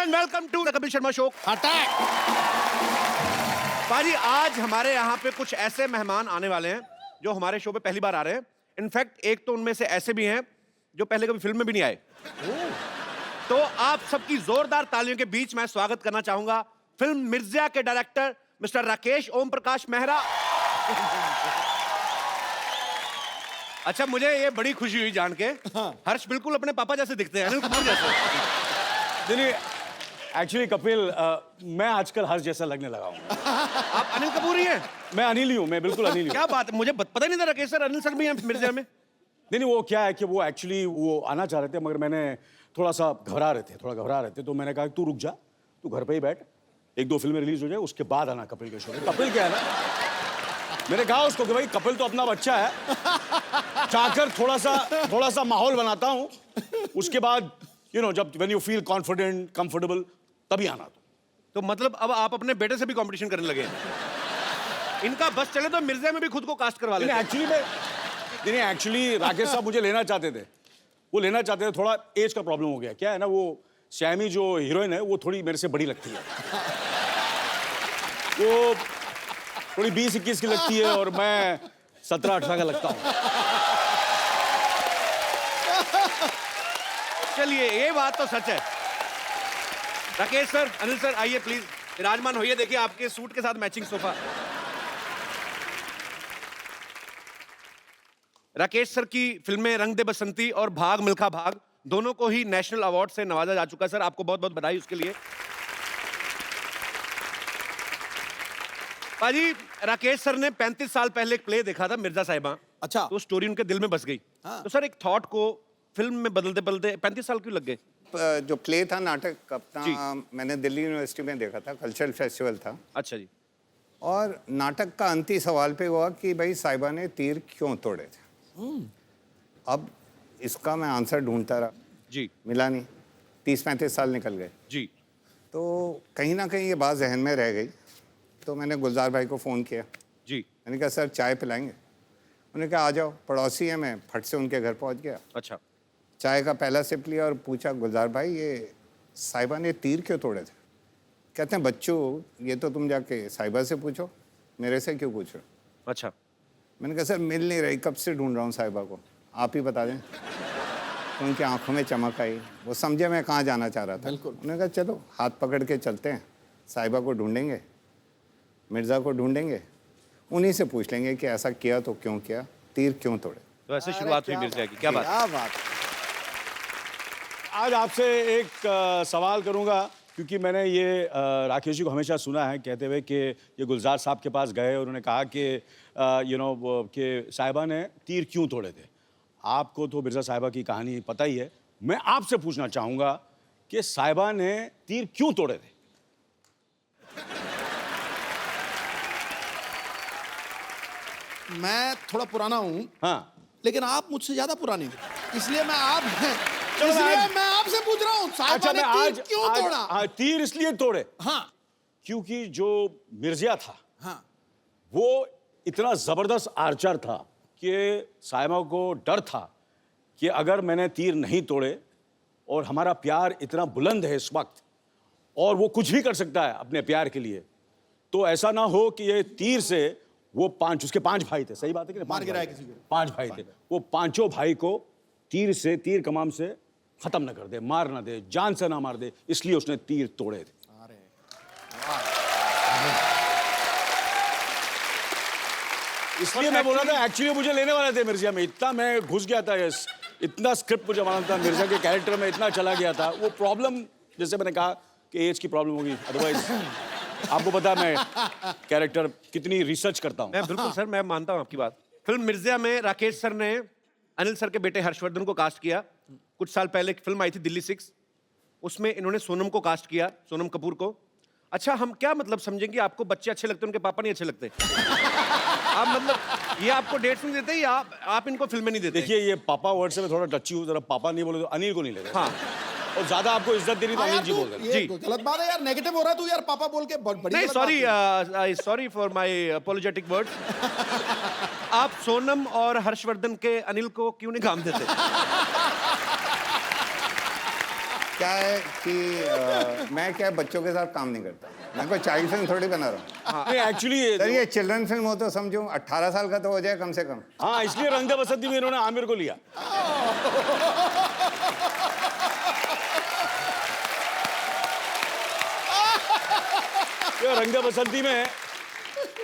And welcome to the Kapil Sharma show. पाजी, आज हमारे यहाँ पे कुछ ऐसे मेहमान आने वाले हैं जो हमारे शो पे पहली बार आ रहे हैं। इनफैक्ट एक तो उनमें से ऐसे भी हैं जो पहले कभी फिल्म में भी नहीं आए। तो आप सबकी जोरदार तालियों के बीच मैं स्वागत करना चाहूंगा फिल्म मिर्जा के डायरेक्टर मिस्टर राकेश ओम प्रकाश मेहरा। अच्छा, मुझे ये बड़ी खुशी हुई जान के, हर्ष बिल्कुल अपने पापा जैसे दिखते हैं, अनिल कपूर जैसे। नहीं, एक्चुअली कपिल, मैं आजकल हर्ष जैसा लगने लगा हूँ। आप अनिल कपूर ही हैं? मैं अनिल ही हूँ, मैं बिल्कुल अनिल ही हूँ। क्या बात है, मुझे पता ही नहीं था राकेश सर अनिल सर भी हैं मिर्जा में। नहीं, वो क्या है कि वो एक्चुअली वो आना चाह रहे थे, मगर मैंने थोड़ा घबरा रहे थे, तो मैंने कहा तू रुक जा, तू घर पे ही बैठ, एक दो फिल्में रिलीज हो जाए, उसके बाद आना कपिल के शो में। कपिल क्या है ना, मैंने कहा उसको कि भाई कपिल तो अपना बच्चा है, चाहकर थोड़ा सा माहौल बनाता हूँ, उसके बाद जब when you feel confident comfortable तभी आना। तो मतलब अब आप अपने बेटे से भी कंपटीशन करने लगे हैं? इनका बस चले तो मिर्जा में भी खुद को कास्ट करवा लेते। एक्चुअली राकेश साहब मुझे लेना चाहते थे, थोड़ा एज का प्रॉब्लम हो गया। क्या है ना, वो श्यामी जो हीरोइन है वो थोड़ी मेरे से बड़ी लगती है, वो थोड़ी 20-21 की लगती है और मैं 17-18 का लगता हूँ। चलिए, ये बात तो सच है। राकेश सर, अनिल सर, आइए प्लीज, विराजमान होइए। देखिए आपके सूट के साथ मैचिंग सोफा। राकेश सर की फिल्में रंग दे बसंती और भाग मिल्खा भाग दोनों को ही नेशनल अवार्ड से नवाजा जा चुका है। सर, आपको बहुत बहुत बधाई उसके लिए। पाजी, राकेश सर ने 35 साल पहले एक प्ले देखा था, मिर्जा साहिबा। अच्छा। तो स्टोरी उनके दिल में बस गई। हाँ। तो सर, एक थॉट को फिल्म में बदलते बदलते 35 साल क्यों लग गए? जो प्ले था, नाटक अपना, मैंने दिल्ली यूनिवर्सिटी में देखा था, कल्चरल फेस्टिवल था। अच्छा जी। और नाटक का अंतिम सवाल पे हुआ कि भाई साहिबा ने तीर क्यों तोड़े थे। अब इसका मैं आंसर ढूंढता रहा जी। मिला नहीं, 30-35 साल निकल गए जी। तो कहीं ना कहीं ये बात जहन में रह गई। तो मैंने गुलजार भाई को फ़ोन किया जी। मैंने कहा सर चाय पिलाएंगे। उन्होंने कहा आ जाओ, पड़ोसी है। मैं फट से उनके घर पहुंच गया, अच्छा। चाय का पहला सिप लिया और पूछा गुलजार भाई ये साहिबा ने तीर क्यों तोड़े थे। कहते हैं बच्चों ये तो तुम जाके साहिबा से पूछो, मेरे से क्यों पूछ रहे हो। अच्छा। मैंने कहा सर मिल नहीं रही, कब से ढूंढ रहा हूँ साहिबा को, आप ही बता दें। तो उनकी आंखों में चमक आई, वो समझे मैं कहाँ जाना चाह रहा था। उन्होंने कहा चलो हाथ पकड़ के चलते हैं, साहिबा को ढूंढेंगे, मिर्ज़ा को ढूंढेंगे, उन्हीं से पूछ लेंगे कि ऐसा किया तो क्यों किया, तीर क्यों तोड़े। तो ऐसे शुरुआत हुई मिर्जा की। क्या बात। आज आपसे एक सवाल करूंगा, क्योंकि मैंने ये राकेश जी को हमेशा सुना है कहते हुए कि ये गुलजार साहब के पास गए और उन्होंने कहा कि कि साहिबा ने तीर क्यों तोड़े थे। आपको तो मिर्जा साहिबा की कहानी पता ही है, मैं आपसे पूछना चाहूंगा कि साहिबा ने तीर क्यों तोड़े थे। मैं थोड़ा पुराना हूँ, हाँ, लेकिन आप मुझसे ज्यादा पुराने हैं, इसलिए मैं आपसे पूछ रहा हूँ अच्छा, मैं आज क्यों तोड़ा। हाँ, तीर इसलिए तोड़े, हाँ क्योंकि जो मिर्जा था हाँ वो इतना जबरदस्त आर्चर था कि साहिबा को डर था कि अगर मैंने तीर नहीं तोड़े, और हमारा प्यार इतना बुलंद है इस वक्त और वो कुछ भी कर सकता है अपने प्यार के लिए, तो ऐसा ना हो कि ये तीर से वो उसके 5 भाई थे, सही बात है कि नहीं? मार गिराया किसी को। 5 भाई थे, वो 5 भाई को तीर कमाम से खत्म न कर दे, मार ना दे, जान से ना मार दे, इसलिए उसने तीर तोड़े थे। इसलिए मैं बोला था, एक्चुअली मुझे लेने वाले थे मिर्जा में, इतना मैं घुस गया था, इतना स्क्रिप्ट मुझे मालूम था, मिर्जा के कैरेक्टर में इतना चला गया था। वो प्रॉब्लम, जैसे मैंने कहा कि एज की प्रॉब्लम होगी, अदरवाइज आपको पता है मैं कैरेक्टर कितनी रिसर्च करता हूँ। मैं बिल्कुल सर, मैं मानता हूँ आपकी बात। फिल्म मिर्जा में राकेश सर ने अनिल सर के बेटे हर्षवर्धन को कास्ट किया। कुछ साल पहले एक फिल्म आई थी दिल्ली 6, उसमें इन्होंने सोनम को कास्ट किया, सोनम कपूर को। अच्छा, हम क्या मतलब समझेंगे आपको बच्चे अच्छे लगते हैं, उनके पापा नहीं अच्छे लगते? आप मतलब ये आपको डेट्स नहीं देते या आप इनको फिल्में नहीं देते? देखिए, ये पापा वर्ड से मैं थोड़ा टची हूँ, जरा पापा नहीं बोले तो अनिल को नहीं लेते। हाँ, और ज्यादा आपको इज्जत देनी तो अनिल जी बोल रहे हैं। ये गलत बात है यार, नेगेटिव हो रहा है तू यार, पापा बोल के बड़ी नहीं, गलत बात है। Sorry for my apologetic words. आप सोनम और हर्षवर्धन के अनिल को क्यों नहीं काम देते? क्या है कि मैं क्या बच्चों के साथ काम नहीं करता, मैं कोई चाइल्ड फिल्म थोड़ी बना रहा हूँ। नहीं एक्चुअली सर ये चिल्ड्रन फिल्म हो तो समझो 18 साल का तो हो जाए कम से कम। हाँ, इसलिए रंग दे बसंती में इन्होंने आमिर को लिया। ये रंग दे बसंती में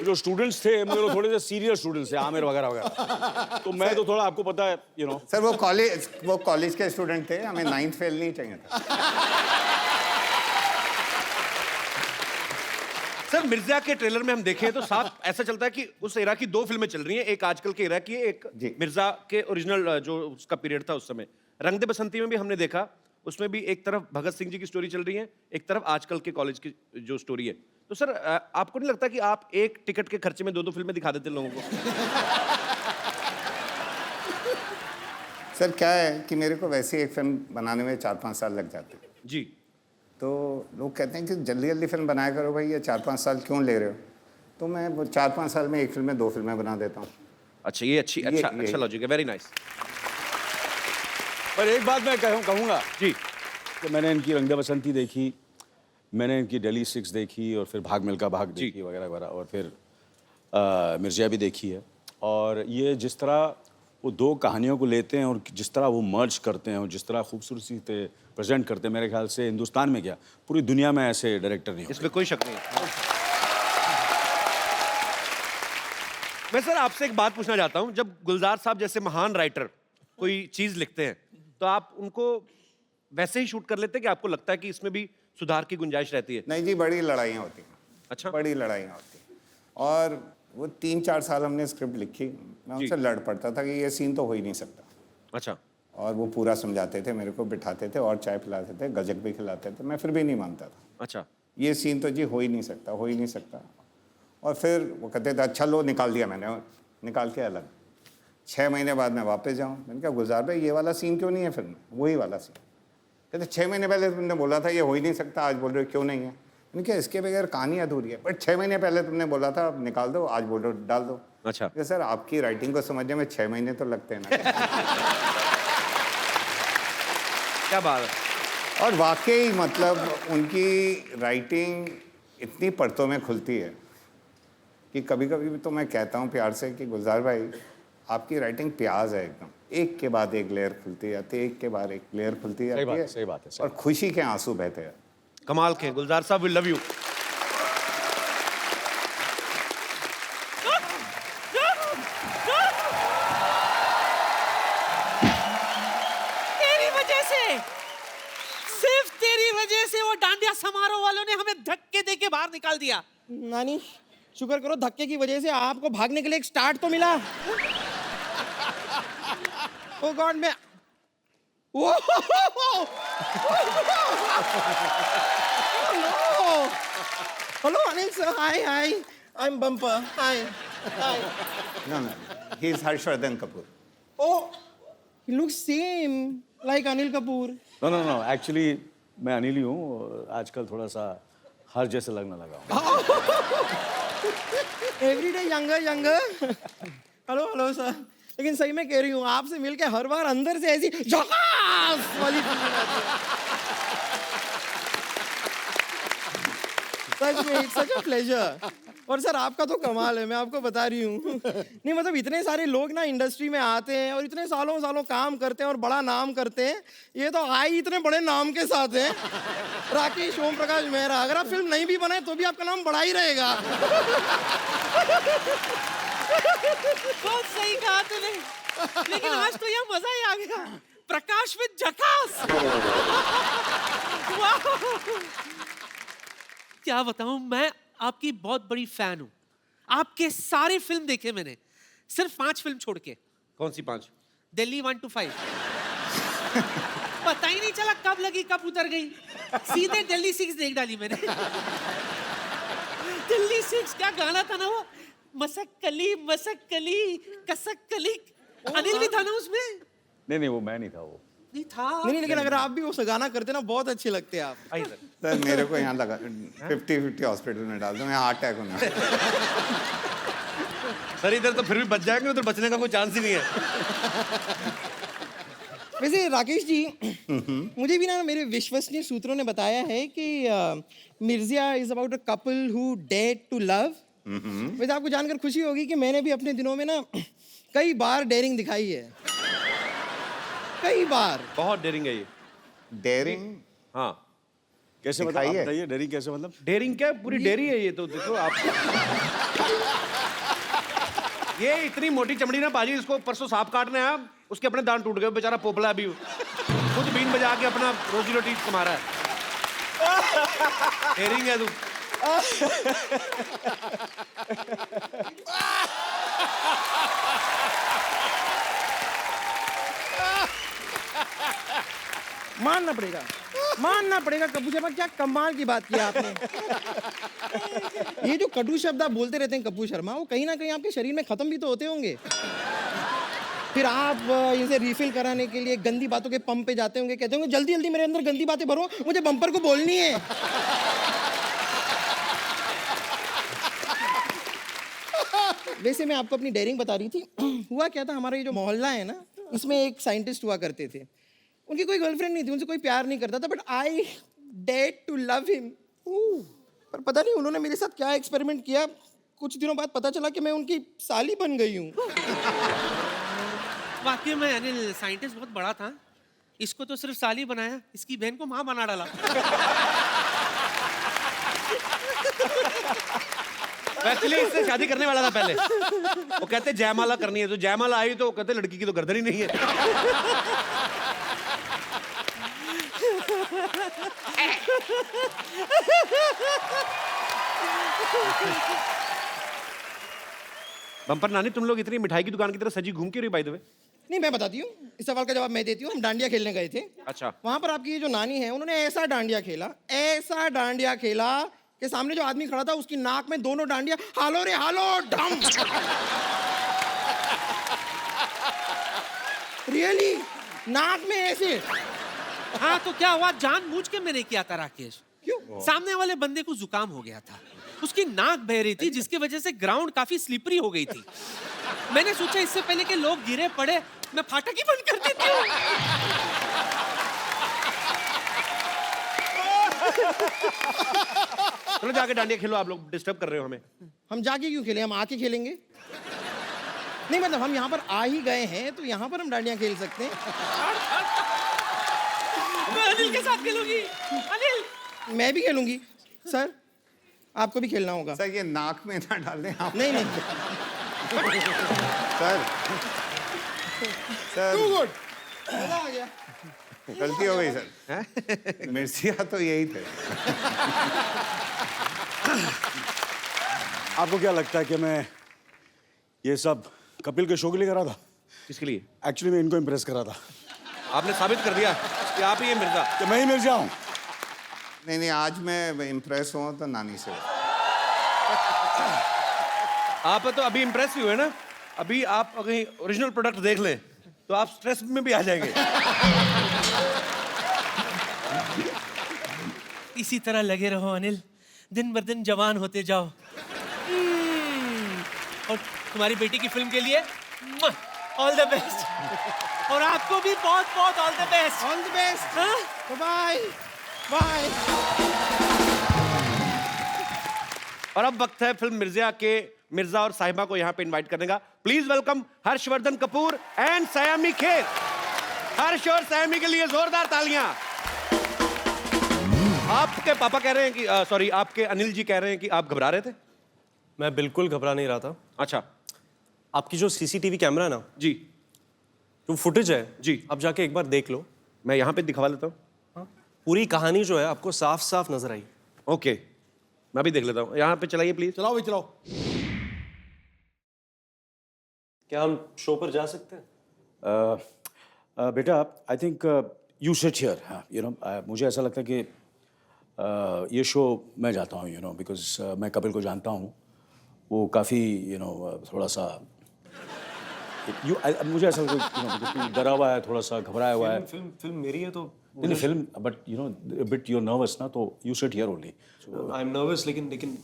जो स्टूडेंट्स थे मेरे को थोड़े से सीरियस स्टूडेंट्स थे, आमिर वगैरह वगैरह, तो मैं तो थोड़ा आपको पता है यू नो। सर वो कॉलेज के स्टूडेंट थे, हमें 9th फेल नहीं चाहिए था। सर मिर्जा के ट्रेलर में हम देखें तो साफ ऐसा चलता है कि उस एरा की 2 फिल्में चल रही हैं, एक आजकल के एरा की है, एक जी। मिर्जा के ओरिजिनल जो उसका पीरियड था उस समय। रंग दे बसंती में भी हमने देखा, उसमें भी एक तरफ भगत सिंह जी की स्टोरी चल रही है, एक तरफ आजकल के कॉलेज की जो स्टोरी है। तो सर आपको नहीं लगता कि आप एक टिकट के खर्चे में 2-2 फिल्में दिखा देते लोगों को? सर क्या है कि मेरे को वैसे एक फिल्म बनाने में 4-5 साल लग जाते हैं, जी। तो लोग कहते हैं कि जल्दी जल्दी फिल्म बनाया करो भाई, ये 4-5 साल क्यों ले रहे हो? तो मैं वो 4-5 साल में एक फिल्म में 2 फिल्में बना देता हूँ। अच्छा ये अच्छा लॉजिक है, वेरी नाइस। पर एक बात मैं कहूँगा जी। कि मैंने इनकी रंग दे बसंती देखी, मैंने इनकी दिल्ली 6 देखी, और फिर भाग मिल्खा भाग जी। देखी वगैरह वगैरह, और फिर मिर्ज़ा भी देखी है। और ये जिस तरह वो 2 कहानियों को लेते हैं और जिस तरह वो मर्ज करते हैं और जिस तरह खूबसूरती से प्रेजेंट करते हैं, मेरे ख्याल से हिंदुस्तान में क्या पूरी दुनिया में ऐसे डायरेक्टर नहीं होते। इसमें कोई शक नहीं है। मैं सर आपसे एक बात पूछना चाहता हूं, जब गुलजार साहब जैसे महान राइटर कोई चीज लिखते हैं तो आप उनको वैसे ही शूट कर लेते हैं कि आपको लगता है कि इसमें भी सुधार की गुंजाइश रहती है? नहीं जी, बड़ी लड़ाइयाँ होती हैं। अच्छा। बड़ी लड़ाइयाँ होती हैं, और वो 3-4 साल हमने स्क्रिप्ट लिखी, मैं उनसे लड़ पड़ता था कि ये सीन तो हो ही नहीं सकता, अच्छा। और वो पूरा समझाते थे, मेरे को बिठाते थे और चाय पिलाते थे, गजक भी खिलाते थे, मैं फिर भी नहीं मानता था। अच्छा। ये सीन तो जी हो ही नहीं सकता, हो ही नहीं सकता। और फिर वो कहते थे अच्छा लो निकाल दिया मैंने, और निकाल के अलग। 6 महीने बाद मैं वापस जाऊँ, मैंने कहा गुलजार भाई ये वाला सीन क्यों नहीं है फिल्म में, वही वाला सीन। कहते 6 महीने पहले तुमने बोला था ये हो ही नहीं सकता, आज बोल रहे हो क्यों नहीं है? मैंने कहा इसके बगैर कहानी अधूरी है, बट 6 महीने पहले तुमने बोला था निकाल दो, आज बोल रहे हो डाल दो। अच्छा। कि सर आपकी राइटिंग को समझने में 6 महीने तो लगते हैं ना। क्या बात है। और वाकई मतलब उनकी राइटिंग इतनी परतों में खुलती है कि कभी कभी तो मैं कहता हूँ प्यार से कि गुलजार भाई आपकी राइटिंग प्याज है एकदम, एक के बाद एक लेयर खुलती जाती है, एक के बाद एक लेयर खुलती जाती है। सही बात है। और खुशी के आंसू बहते हैं। कमाल के गुलजार साहब, वी लव यू। तेरी वजह से, सिर्फ तेरी वजह से वो डांडिया समारोह वालों ने हमें धक्के दे के बाहर निकाल दिया। नानी शुक्र करो धक्के की वजह से आपको भागने के लिए एक स्टार्ट तो मिला। ओ गॉड मैं hello Anil sir, hi hi, I am bumper, hi hi. No, he is Harshvardhan Kapoor. Oh, he looks same like Anil Kapoor. No actually मैं अनिल ही हूँ, आजकल थोड़ा सा हर जैसे लगने लगा हूँ। Every day younger younger. Hello hello sir, लेकिन सही में कह रही हूँ आपसे मिलके हर बार अंदर से ऐसी झकास वाली फीलिंग आती है। सच में इट्स सच अ प्लेजर। और सर आपका तो कमाल है, मैं आपको बता रही हूँ। नहीं मतलब इतने सारे लोग ना इंडस्ट्री में आते हैं और इतने सालों सालों काम करते हैं और बड़ा नाम करते हैं, ये तो आए इतने बड़े नाम के साथ हैं। राकेश, ओम प्रकाश मेहरा, अगर आप फिल्म नहीं भी बनाए तो भी आपका नाम बड़ा ही रहेगा। बहुत सही कहा तूने, लेकिन आज तो यह मजा ही आ गया। प्रकाश विद झकास। वाह! क्या बताऊं, मैं आपकी बहुत बड़ी फैन हूं। आपके सारे फिल्म देखे मैंने, सिर्फ 5 फिल्म छोड़ के। कौन सी 5? दिल्ली 1 to 5। पता ही नहीं चला कब लगी कब उतर गई, सीधे दिल्ली 6 देख डाली मैंने। दिल्ली 6 क्या गाना था ना वो, मसक्कली मसक्कली कसक्कली, अनिल भी था ना उसमें? नहीं वो मैं नहीं था, वो नहीं था। नहीं लेकिन अगर आप भी वो गाना करते ना बहुत अच्छे लगते आप। आइए सर। सर मेरे को यहाँ लगा 50-50 हॉस्पिटल में डाल दो, मैं हार्ट अटैक होना। सर इधर तो फिर भी बच जाएंगे, उधर बचने का कोई चांस ही नहीं है। वैसे राकेश जी, मुझे भी ना मेरे विश्वसनीय सूत्रों ने बताया है कि Mirzya is about a couple who dare to love. वैसे आपको जानकर खुशी होगी कि मैंने भी अपने दिनों में ना कई बार डेयरिंग दिखाई है, कई बार। बहुत डेयरिंग है ये। डेयरिंग? हाँ, कैसे दिखाई है? बताइए, डेयरिंग कैसे मतलब? डेयरिंग क्या, पूरी डेयरी है ये तो। देखो आप, ये इतनी मोटी चमड़ी ना पाजी, इसको परसों सांप काटने आया, उसके अपने दांत टूट गए, बेचारा पोपला अभी खुद बीन बजा के अपना रोजी रोटी कमा रहा है। डेयरिंग है तू। मानना पड़ेगा कपूर शर्मा, क्या कमाल की बात की आपने। ये जो कटु शब्द आप बोलते रहते हैं कपूर शर्मा, वो कहीं ना कहीं आपके शरीर में खत्म भी तो होते होंगे। फिर आप इसे रिफिल कराने के लिए गंदी बातों के पंप पे जाते होंगे, कहते होंगे जल्दी जल्दी मेरे अंदर गंदी बातें भरो, मुझे बम्पर को बोलनी है। वैसे मैं आपको अपनी डेयरिंग बता रही थी। हुआ क्या था, हमारा ये जो मोहल्ला है ना, इसमें एक साइंटिस्ट हुआ करते थे। उनकी कोई गर्लफ्रेंड नहीं थी, उनसे कोई प्यार नहीं करता था, but I dare to love him. पर पता नहीं उन्होंने मेरे साथ क्या एक्सपेरिमेंट किया, कुछ दिनों बाद पता चला कि मैं उनकी साली बन गई हूँ। वाकई में अनिल साइंटिस्ट बहुत बड़ा था। इसको तो सिर्फ साली बनाया, इसकी बहन को माँ बना डाला। एक्चुअली इससे शादी करने वाला था पहले। वो कहते जयमाला करनी है, तो जयमाला आई तो कहते लड़की की तो गर्दन ही नहीं है। बम्पर नानी, तुम लोग इतनी मिठाई की दुकान की तरह सजी घूम क्यों रही बाय द वे? नहीं, मैं बताती हूँ, इस सवाल का जवाब मैं देती हूँ। हम डांडिया खेलने गए थे। अच्छा। वहां पर आपकी ये जो नानी है, उन्होंने ऐसा डांडिया खेला कि सामने जो आदमी खड़ा था उसकी नाक में दोनों डांडिया हालो रे हालो डम। रियली नाक में ऐसे। हाँ तो क्या हुआ, जानबूझ के मैंने किया था राकेश। क्यों? सामने वाले बंदे को जुकाम हो गया था, उसकी नाक बह रही थी, जिसकी वजह से ग्राउंड काफी स्लिपरी हो गई थी। मैंने सोचा इससे पहले कि लोग गिरे पड़े, मैं फाटक ही बंद कर देती हूँ। चलो जाके डांडिया खेलो, आप लोग डिस्टर्ब कर रहे हो हमें। हम जाके क्यों खेलें, हम आके खेलेंगे। नहीं मतलब हम यहाँ पर आ ही गए हैं तो यहाँ पर हम डांडिया खेल सकते हैं। मैं अनिल के साथ खेलूंगी। अनिल, मैं भी खेलूंगी। सर आपको भी खेलना होगा। सर ये नाक में ना डाल दें आप। नहीं सर सर टू गुड, मजा आ गया। गलती हो गई सर। मिर्चिया तो यही थे। आपको क्या लगता है कि मैं ये सब कपिल के शो के लिए करा था? किसके लिए? एक्चुअली मैं इनको इम्प्रेस करा था आपने साबित कर दिया कि आप ही ये मिर्जा। कि मैं ही मिर्जा हूँ। नहीं, आज मैं इम्प्रेस हुआ तो नानी से। आप तो अभी इम्प्रेस ही हुए ना। अभी आप कहीं ओरिजिनल प्रोडक्ट देख लें तो आप स्ट्रेस में भी आ जाएंगे। इसी तरह लगे रहो अनिल, दिन ब दिन जवान होते जाओ। और तुम्हारी बेटी की फिल्म के लिए ऑल द बेस्ट। और आपको भी बहुत बहुत all the best. All the best. Bye bye. और अब वक्त है फिल्म मिर्जा के मिर्जा और साहिबा को यहाँ पे इनवाइट करने का। Please welcome Harshvardhan Kapoor and Saiyami Kher. Harsh और सयामी के लिए जोरदार तालियां। आपके पापा कह रहे हैं कि सॉरी आपके अनिल जी कह रहे हैं कि आप घबरा रहे थे। मैं बिल्कुल घबरा नहीं रहा था। अच्छा आपकी जो सीसीटीवी कैमरा है ना, जी, जो फुटेज है जी, आप जाके एक बार देख लो। मैं यहाँ पे दिखवा लेता हूँ। पूरी कहानी जो है आपको साफ साफ नजर आई। ओके, मैं भी देख लेता हूँ। यहाँ पे चलाइए प्लीज। चलाओ भाई चलाओ। क्या हम शो पर जा सकते हैं? बेटा I think you sit here. हाँ यू नो मुझे ऐसा लगता है कि ये शो मैं जाता हूँ, यू नो, बिकॉज मैं कपिल को जानता हूँ। वो काफ़ी यू नो थोड़ा सा मुझे ऐसा लगता है डरा हुआ है, थोड़ा सा घबराया हुआ है। फिल्म मेरी है तो नहीं film, but you know bit you're nervous ना, तो you sit here only. I am nervous, लेकिन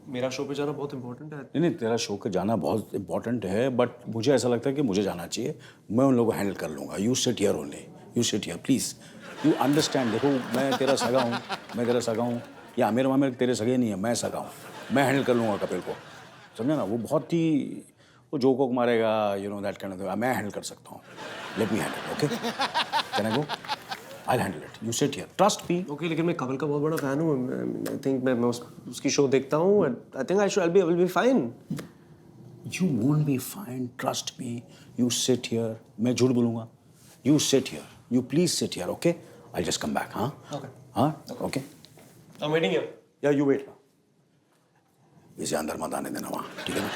मेरा शो पे जाना बहुत इंपॉर्टेंट है। नहीं तेरा शो का जाना बहुत इंपॉर्टेंट है, बट मुझे ऐसा लगता है कि मुझे जाना चाहिए। मैं उन लोगों को हैंडल कर लूँगा। You sit here only, you sit here please, you understand. देखो मैं तेरा सगा हूँ, या आमिर वामिर तेरे सगे नहीं है, मैं सगा हूँ, मैं हैंडल कर लूँगा कपिल को, समझे ना। वो बहुत ही वो जोक वोक मारेगा, you know that kind of, मैं हैंडल कर सकता हूँ। Let me handle, okay? Can I go? I handle it, you sit here, trust me. Okay, लेकिन मैं कपिल का बहुत बड़ा फैन हूँ। आई थिंक मैं उसकी शो देखता हूँ। I think I will be fine. You won't be fine, trust me. You sit here. मैं झूठ बोलूँगा. You sit here. You please sit here, okay? I'll just come back, हाँ? Okay. हाँ? Okay. I'm waiting here. Yeah, you wait. इसे अंदर मत आने देना वहाँ, ठीक है ना?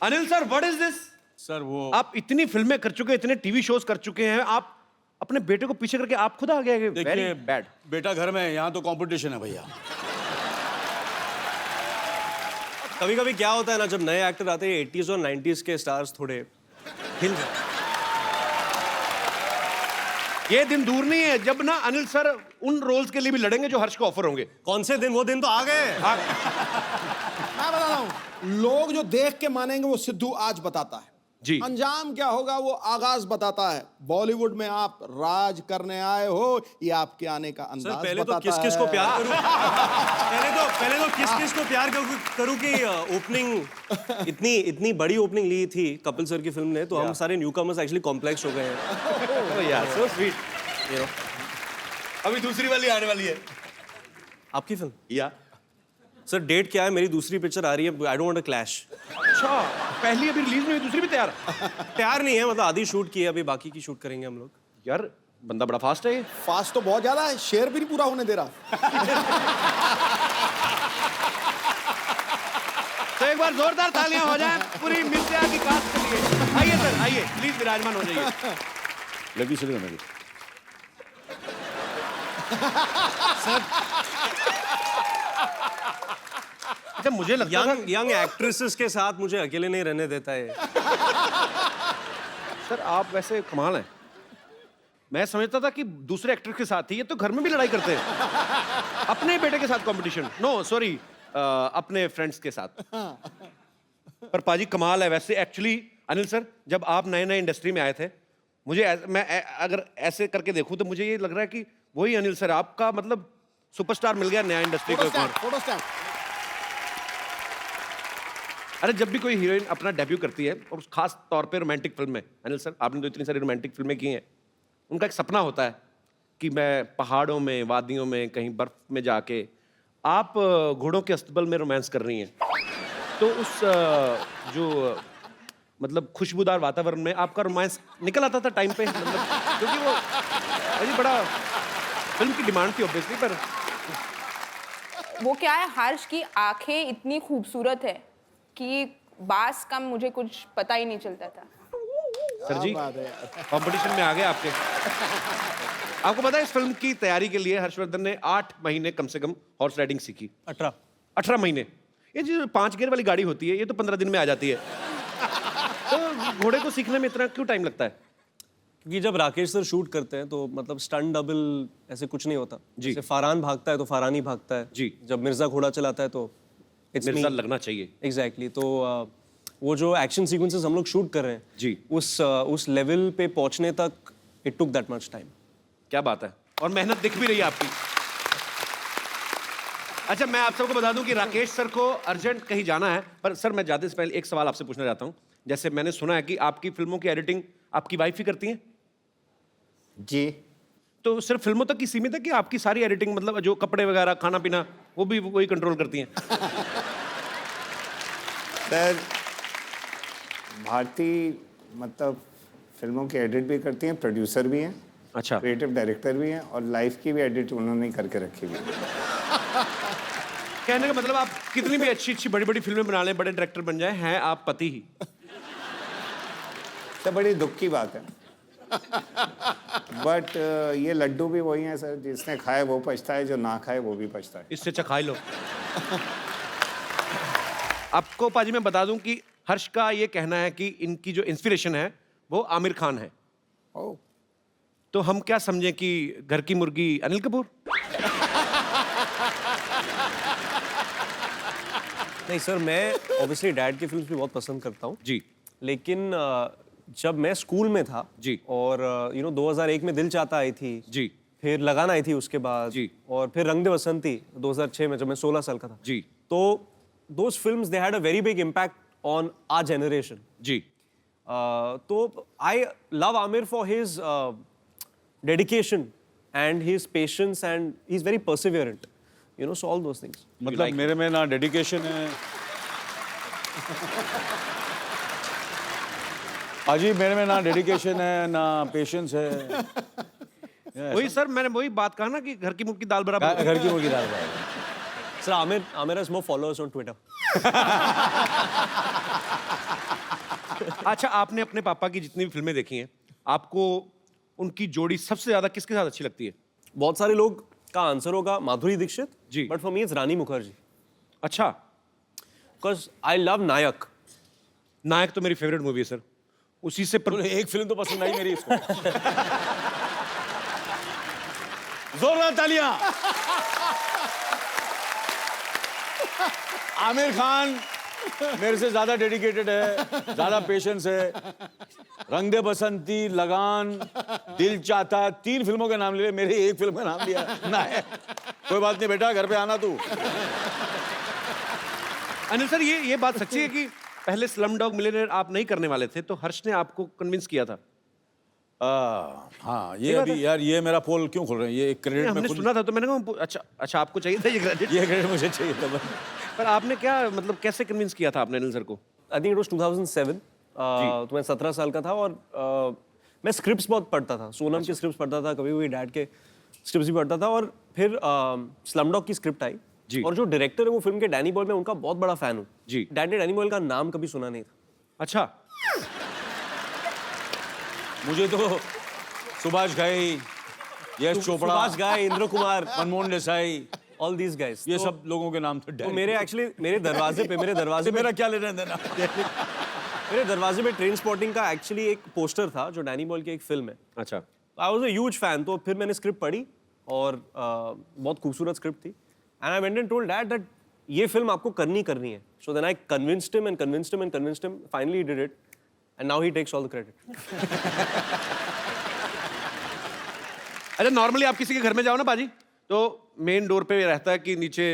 Anil sir, what is this? Sir वो आप इतनी फिल्में कर चुके हैं, इतने टीवी शोज कर चुके हैं, आप अपने बेटे को पीछे करके आप खुद आ गए। वेरी देखिए बैड। बेटा घर में है, यहाँ तो कंपटीशन है भैया। कभी कभी क्या होता है ना, जब नए एक्टर आते हैं 80s और 90s के स्टार्स थोड़े हिल जाते हैं। ये दिन दूर नहीं है जब ना अनिल सर उन रोल्स के लिए भी लड़ेंगे जो हर्ष को ऑफर होंगे। कौन से दिन? वो दिन तो आ गए। मैं बता रहा हूँ, लोग जो देख के मानेंगे वो सिद्धू आज बताता है जी। अंजाम क्या होगा वो आगाज बताता है। बॉलीवुड में आप राज करने आए हो, ये आपके आने का अंदाज सर पहले तो बताता किस को है। प्यार करूं? पहले तो किस को प्यार करूं कि ओपनिंग इतनी बड़ी ओपनिंग ली थी कपिल सर की फिल्म ने, तो हम सारे न्यूकमर्स एक्चुअली कॉम्प्लेक्स हो गए हैं। यार सो स्वीट। अभी दूसरी वाली आने वाली है आपकी फिल्म? या सर डेट क्या है? मेरी दूसरी पिक्चर आ रही है, I don't want to clash. अच्छा, पहली अभी रिलीज नहीं हुई, दूसरी भी तैयार? तैयार नहीं है, मतलब आधी शूट की है, अभी बाकी की शूट करेंगे हम लोग। यार बंदा बड़ा फास्ट है ये। फास्ट तो बहुत ज्यादा है, शेर भी नहीं पूरा होने दे रहा। तो एक बार जोरदार तालियां हो जाएं पूरी मिर्जा की कास्ट के लिए। आइए सर, आइए प्लीज विराजमान हो जाइए। लगी सिर्फ मेरी। अच्छा, मुझे लगता था यंग एक्ट्रेसेस के साथ मुझे अकेले नहीं रहने देता है। सर आप वैसे कमाल हैं। मैं समझता था कि दूसरे एक्टर के साथ ही, ये तो घर में भी लड़ाई करते हैं। अपने बेटे के साथ कंपटीशन, नो सॉरी, अपने फ्रेंड्स के साथ। पर पाजी कमाल है वैसे। एक्चुअली अनिल सर, जब आप नए नए इंडस्ट्री में आए थे, मैं अगर ऐसे करके देखूं तो मुझे ये लग रहा है कि वही अनिल सर, आपका मतलब सुपरस्टार मिल गया नया इंडस्ट्री को। Photo stamp. अरे जब भी कोई हीरोइन अपना डेब्यू करती है, और खास तौर पे रोमांटिक फिल्म में, अनिल सर आपने तो इतनी सारी रोमांटिक फिल्में की हैं, उनका एक सपना होता है कि मैं पहाड़ों में, वादियों में, कहीं बर्फ में जाके, आप घोड़ों के अस्तबल में रोमांस कर रही हैं। तो उस जो मतलब खुशबूदार वातावरण में आपका रोमांस निकल आता था टाइम पे, मतलब क्योंकि वो अजी बड़ा फिल्म की डिमांड थी ऑब्वियसली। पर वो क्या है, हर्ष की आंखें इतनी खूबसूरत है कि बास का मुझे कुछ पता ही नहीं चलता था। सर जी कंपटीशन में आ गए आपके। आपको पता है इस फिल्म की तैयारी के लिए हर्षवर्धन ने 8 महीने कम से कम हॉर्स राइडिंग सीखी। 18 महीने। ये जो 5 गियर वाली गाड़ी होती है, ये तो 15 दिन में आ जाती है। तो घोड़े को सीखने में इतना क्यों टाइम लगता है? क्योंकि जब राकेश सर शूट करते हैं तो मतलब स्टंट डबल ऐसे कुछ नहीं होता जी। जैसे फरहान भागता है तो फरहान ही भागता है जी। जब मिर्जा घोड़ा चलाता है तो मिर्जा लगना चाहिए। एग्जैक्टली। तो वो जो एक्शन सीक्वेंसेस हम लोग शूट कर रहे हैं जी। उस लेवल पे पहुंचने तक it took that much time. क्या बात है, और मेहनत दिख भी रही है आपकी। अच्छा, मैं आप सबको बता दूं कि राकेश सर को अर्जेंट कहीं जाना है, पर सर मैं जाते से पहले एक सवाल आपसे पूछना चाहता हूं। जैसे मैंने सुना है कि आपकी फिल्मों की एडिटिंग आपकी वाइफ ही करती हैं? जी। तो सिर्फ फिल्मों तक ही सीमित है कि आपकी सारी एडिटिंग, मतलब जो कपड़े वगैरह, खाना पीना, वो भी वही कंट्रोल करती हैं? सर भारती मतलब फिल्मों की एडिट भी करती हैं, प्रोड्यूसर भी हैं, अच्छा, क्रिएटिव डायरेक्टर भी हैं, और लाइफ की भी एडिट उन्होंने करके रखी हुई है। कहने का मतलब आप कितनी भी अच्छी अच्छी बड़ी बड़ी फिल्में बना लें, बड़े डायरेक्टर बन जाएं, हैं आप पति ही। तो बड़ी दुख की बात है। बट ये लड्डू भी वही हैं सर, जिसने खाए वो पछता है, जो ना खाए वो भी पछता है। इससे अच्छा खाई लो। आपको पाजी मैं बता दूं कि हर्ष का ये कहना है कि इनकी जो इंस्पिरेशन है वो आमिर खान है। ओह, तो हम क्या समझें कि घर की मुर्गी अनिल कपूर? नहीं सर, मैं ऑब्वियसली डैड की फिल्म्स भी बहुत पसंद करता हूँ, जी लेकिन जब मैं स्कूल में था जी। और 2001 में दिल चाहता आई थी जी फिर लगान आई थी उसके बाद जी। और फिर रंग दे बसंती 2006 में जब मैं 16 साल का था जी तो those films they had a very big impact on our generation. जी तो I love Aamir for his dedication and his patience and he is very perseverant, so all those things. मतलब मेरे में ना डेडिकेशन है अजी, मेरे में ना डेडिकेशन है ना पेशेंस है। वही सर, मैंने वही बात कहा ना कि घर की मुर्गी दाल बराबर। घर की मुर्गी दाल बराबर। Sir Aamir has more followers on Twitter. अच्छा, आपने अपने पापा की जितनी भी फिल्में देखी हैं, आपको उनकी जोड़ी सबसे ज्यादा किसके साथ अच्छी लगती है? बहुत सारे लोग का आंसर होगा माधुरी दीक्षित जी। बट फॉर मी इट्स रानी मुखर्जी अच्छा, बिकॉज आई लव नायक। नायक तो मेरी फेवरेट मूवी है सर, उसी से एक फिल्म तो पसंद आई मेरी इसको। जोरदार तालियां। आमिर खान मेरे से ज्यादा डेडिकेटेड है, ज्यादा पेशेंस है। रंग दे बसंती, लगान, दिल चाहता, 3 फिल्मों के नाम लिए, मेरे एक फिल्म का नाम लिया ना है। कोई बात नहीं बेटा, घर पे आना तू। अनिल सर, ये बात सच्ची है कि पहले स्लम डॉग मिलियनेयर आप नहीं करने वाले थे, तो हर्ष ने आपको कन्विंस किया था? हाँ, ये अभी यार, ये मेरा पोल क्यों खोल रहे हैं? ये एक क्रेडिट हमने सुना था तो मैंने कहा अच्छा आपको चाहिए था ये क्रेडिट? ये क्रेडिट मुझे चाहिए था बस। पर आपने क्या, मतलब कैसे कन्विंस किया था आपने अनिल सर को? I think it was 2007। तो मैं 17 साल का था और मैं स्क्रिप्ट्स बहुत पढ़ता था, सोनम की स्क्रिप्ट्स पढ़ता था, कभी कभी डैड के स्क्रिप्ट्स भी पढ़ता था और फिर स्लमडॉग की स्क्रिप्ट आई जी। और जो डायरेक्टर है वो फिल्म के डैनी बॉयल, मैं उनका बहुत बड़ा फैन हूँ जी। डैड ने डैनी बॉयल का नाम कभी सुना नहीं था। अच्छा, मुझे तो सुभाष घाई, यश चोपड़ा, सुभाष घाई, Indra Kumar, Manmohan Desai, all these guys, ये सब लोगों के नाम थे। तो मेरे दरवाजे पे मेरा क्या लेना देना? मेरे दरवाजे पे ट्रेन स्पॉटिंग का एक्चुअली एक पोस्टर था जो डैनी बॉयल की एक फिल्म है। अच्छा, I was a huge fan. तो फिर मैंने स्क्रिप्ट पढ़ी और बहुत खूबसूरत स्क्रिप्ट थी and I went and told dad that ये फिल्म आपको करनी है। So then I convinced him, finally he did it and now he takes all the credit. अच्छा, नॉर्मली आप किसी के घर में जाओ ना बाजी, तो मेन डोर पे रहता है कि नीचे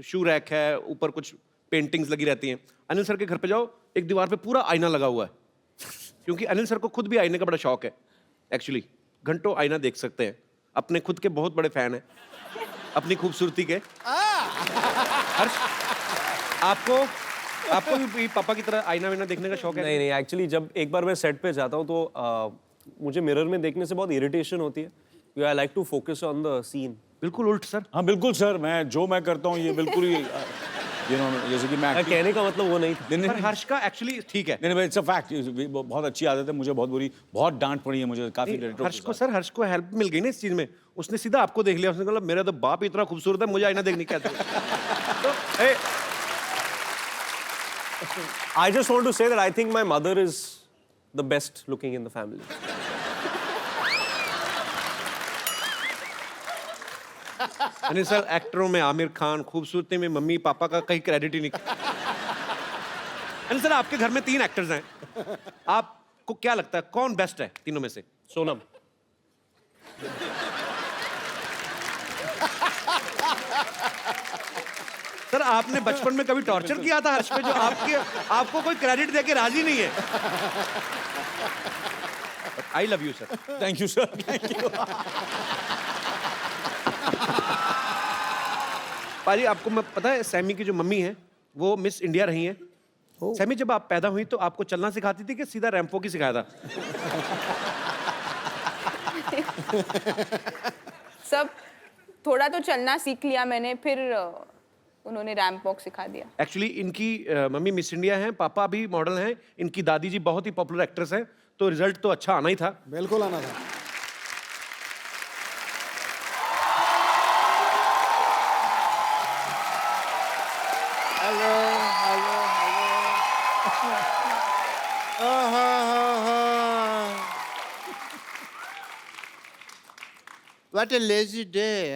शू रैक है, ऊपर कुछ पेंटिंग्स लगी रहती हैं। अनिल सर के घर पे जाओ, एक दीवार पे पूरा आईना लगा हुआ है, क्योंकि अनिल सर को खुद भी आईने का बड़ा शौक है। एक्चुअली घंटों आईना देख सकते हैं, अपने खुद के बहुत बड़े फैन हैं अपनी खूबसूरती के। हर्ष, आपको भी पापा की तरह आईना वाईना देखने का शौक है? नहीं, एक्चुअली जब एक बार मैं सेट पे जाता हूँ तो मुझे मिरर में देखने से बहुत इरिटेशन होती है। I like to focus on the scene. बिल्कुल उल्ट सर। हाँ बिल्कुल सर, मैं करता हूँ ये बिल्कुल ही जैसे कि मैं कहने का मतलब वो नहीं था। पर हर्ष का एक्चुअली ठीक है। नहीं, इट्स अ फैक्ट, बहुत अच्छी आदत है मुझे, बहुत डांट पड़ी है मुझे काफी हर्ष को हेल्प मिल गई ना इस चीज में, उसने सीधा आपको देख लिया, उसने कहा मेरा तो बाप इतना खूबसूरत है, मुझे आईना देखनी क्या चाहिए। I just want to say that I think my mother is the best looking in the family. Anil sir, एक्टरों में आमिर खान, खूबसूरती में मम्मी पापा का कहीं क्रेडिट ही नहीं। अनिल सर, आपके घर में 3 एक्टर्स हैं, आपको क्या लगता है कौन बेस्ट है तीनों में से? सोनम। सर, आपने बचपन में कभी टॉर्चर किया था हर्ष पे, जो आपको कोई क्रेडिट देके राजी नहीं है? I love you sir. Thank you sir, thank you. पाजी, आपको मैं पता है सैमी की जो मम्मी है वो मिस इंडिया रही हैं। सैमी, जब आप पैदा हुई तो आपको चलना सिखाती थी कि सीधा रैंपो की सिखाया था? सब थोड़ा तो चलना सीख लिया मैंने, फिर उन्होंने रैंप वॉक सिखा दिया। एक्चुअली इनकी मम्मी मिस इंडिया हैं, पापा भी मॉडल हैं, इनकी दादी जी बहुत ही पॉपुलर एक्ट्रेस हैं, तो रिजल्ट तो अच्छा आना ही था। बिल्कुल आना था। Hello hello hello. What a lazy day,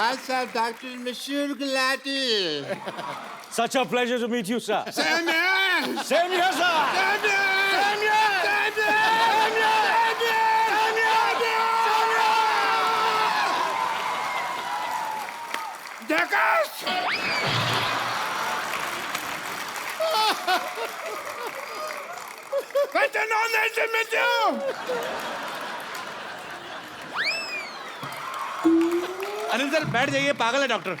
अच्छा डॉक्टर मशहूर Gulati Such a pleasure to meet you, sir. Same here. Same here, sir. Same here. Same here. Same here. Same here. Jackass. What's an honor with you? Anil sir बैठ जाइए, पागल है doctor.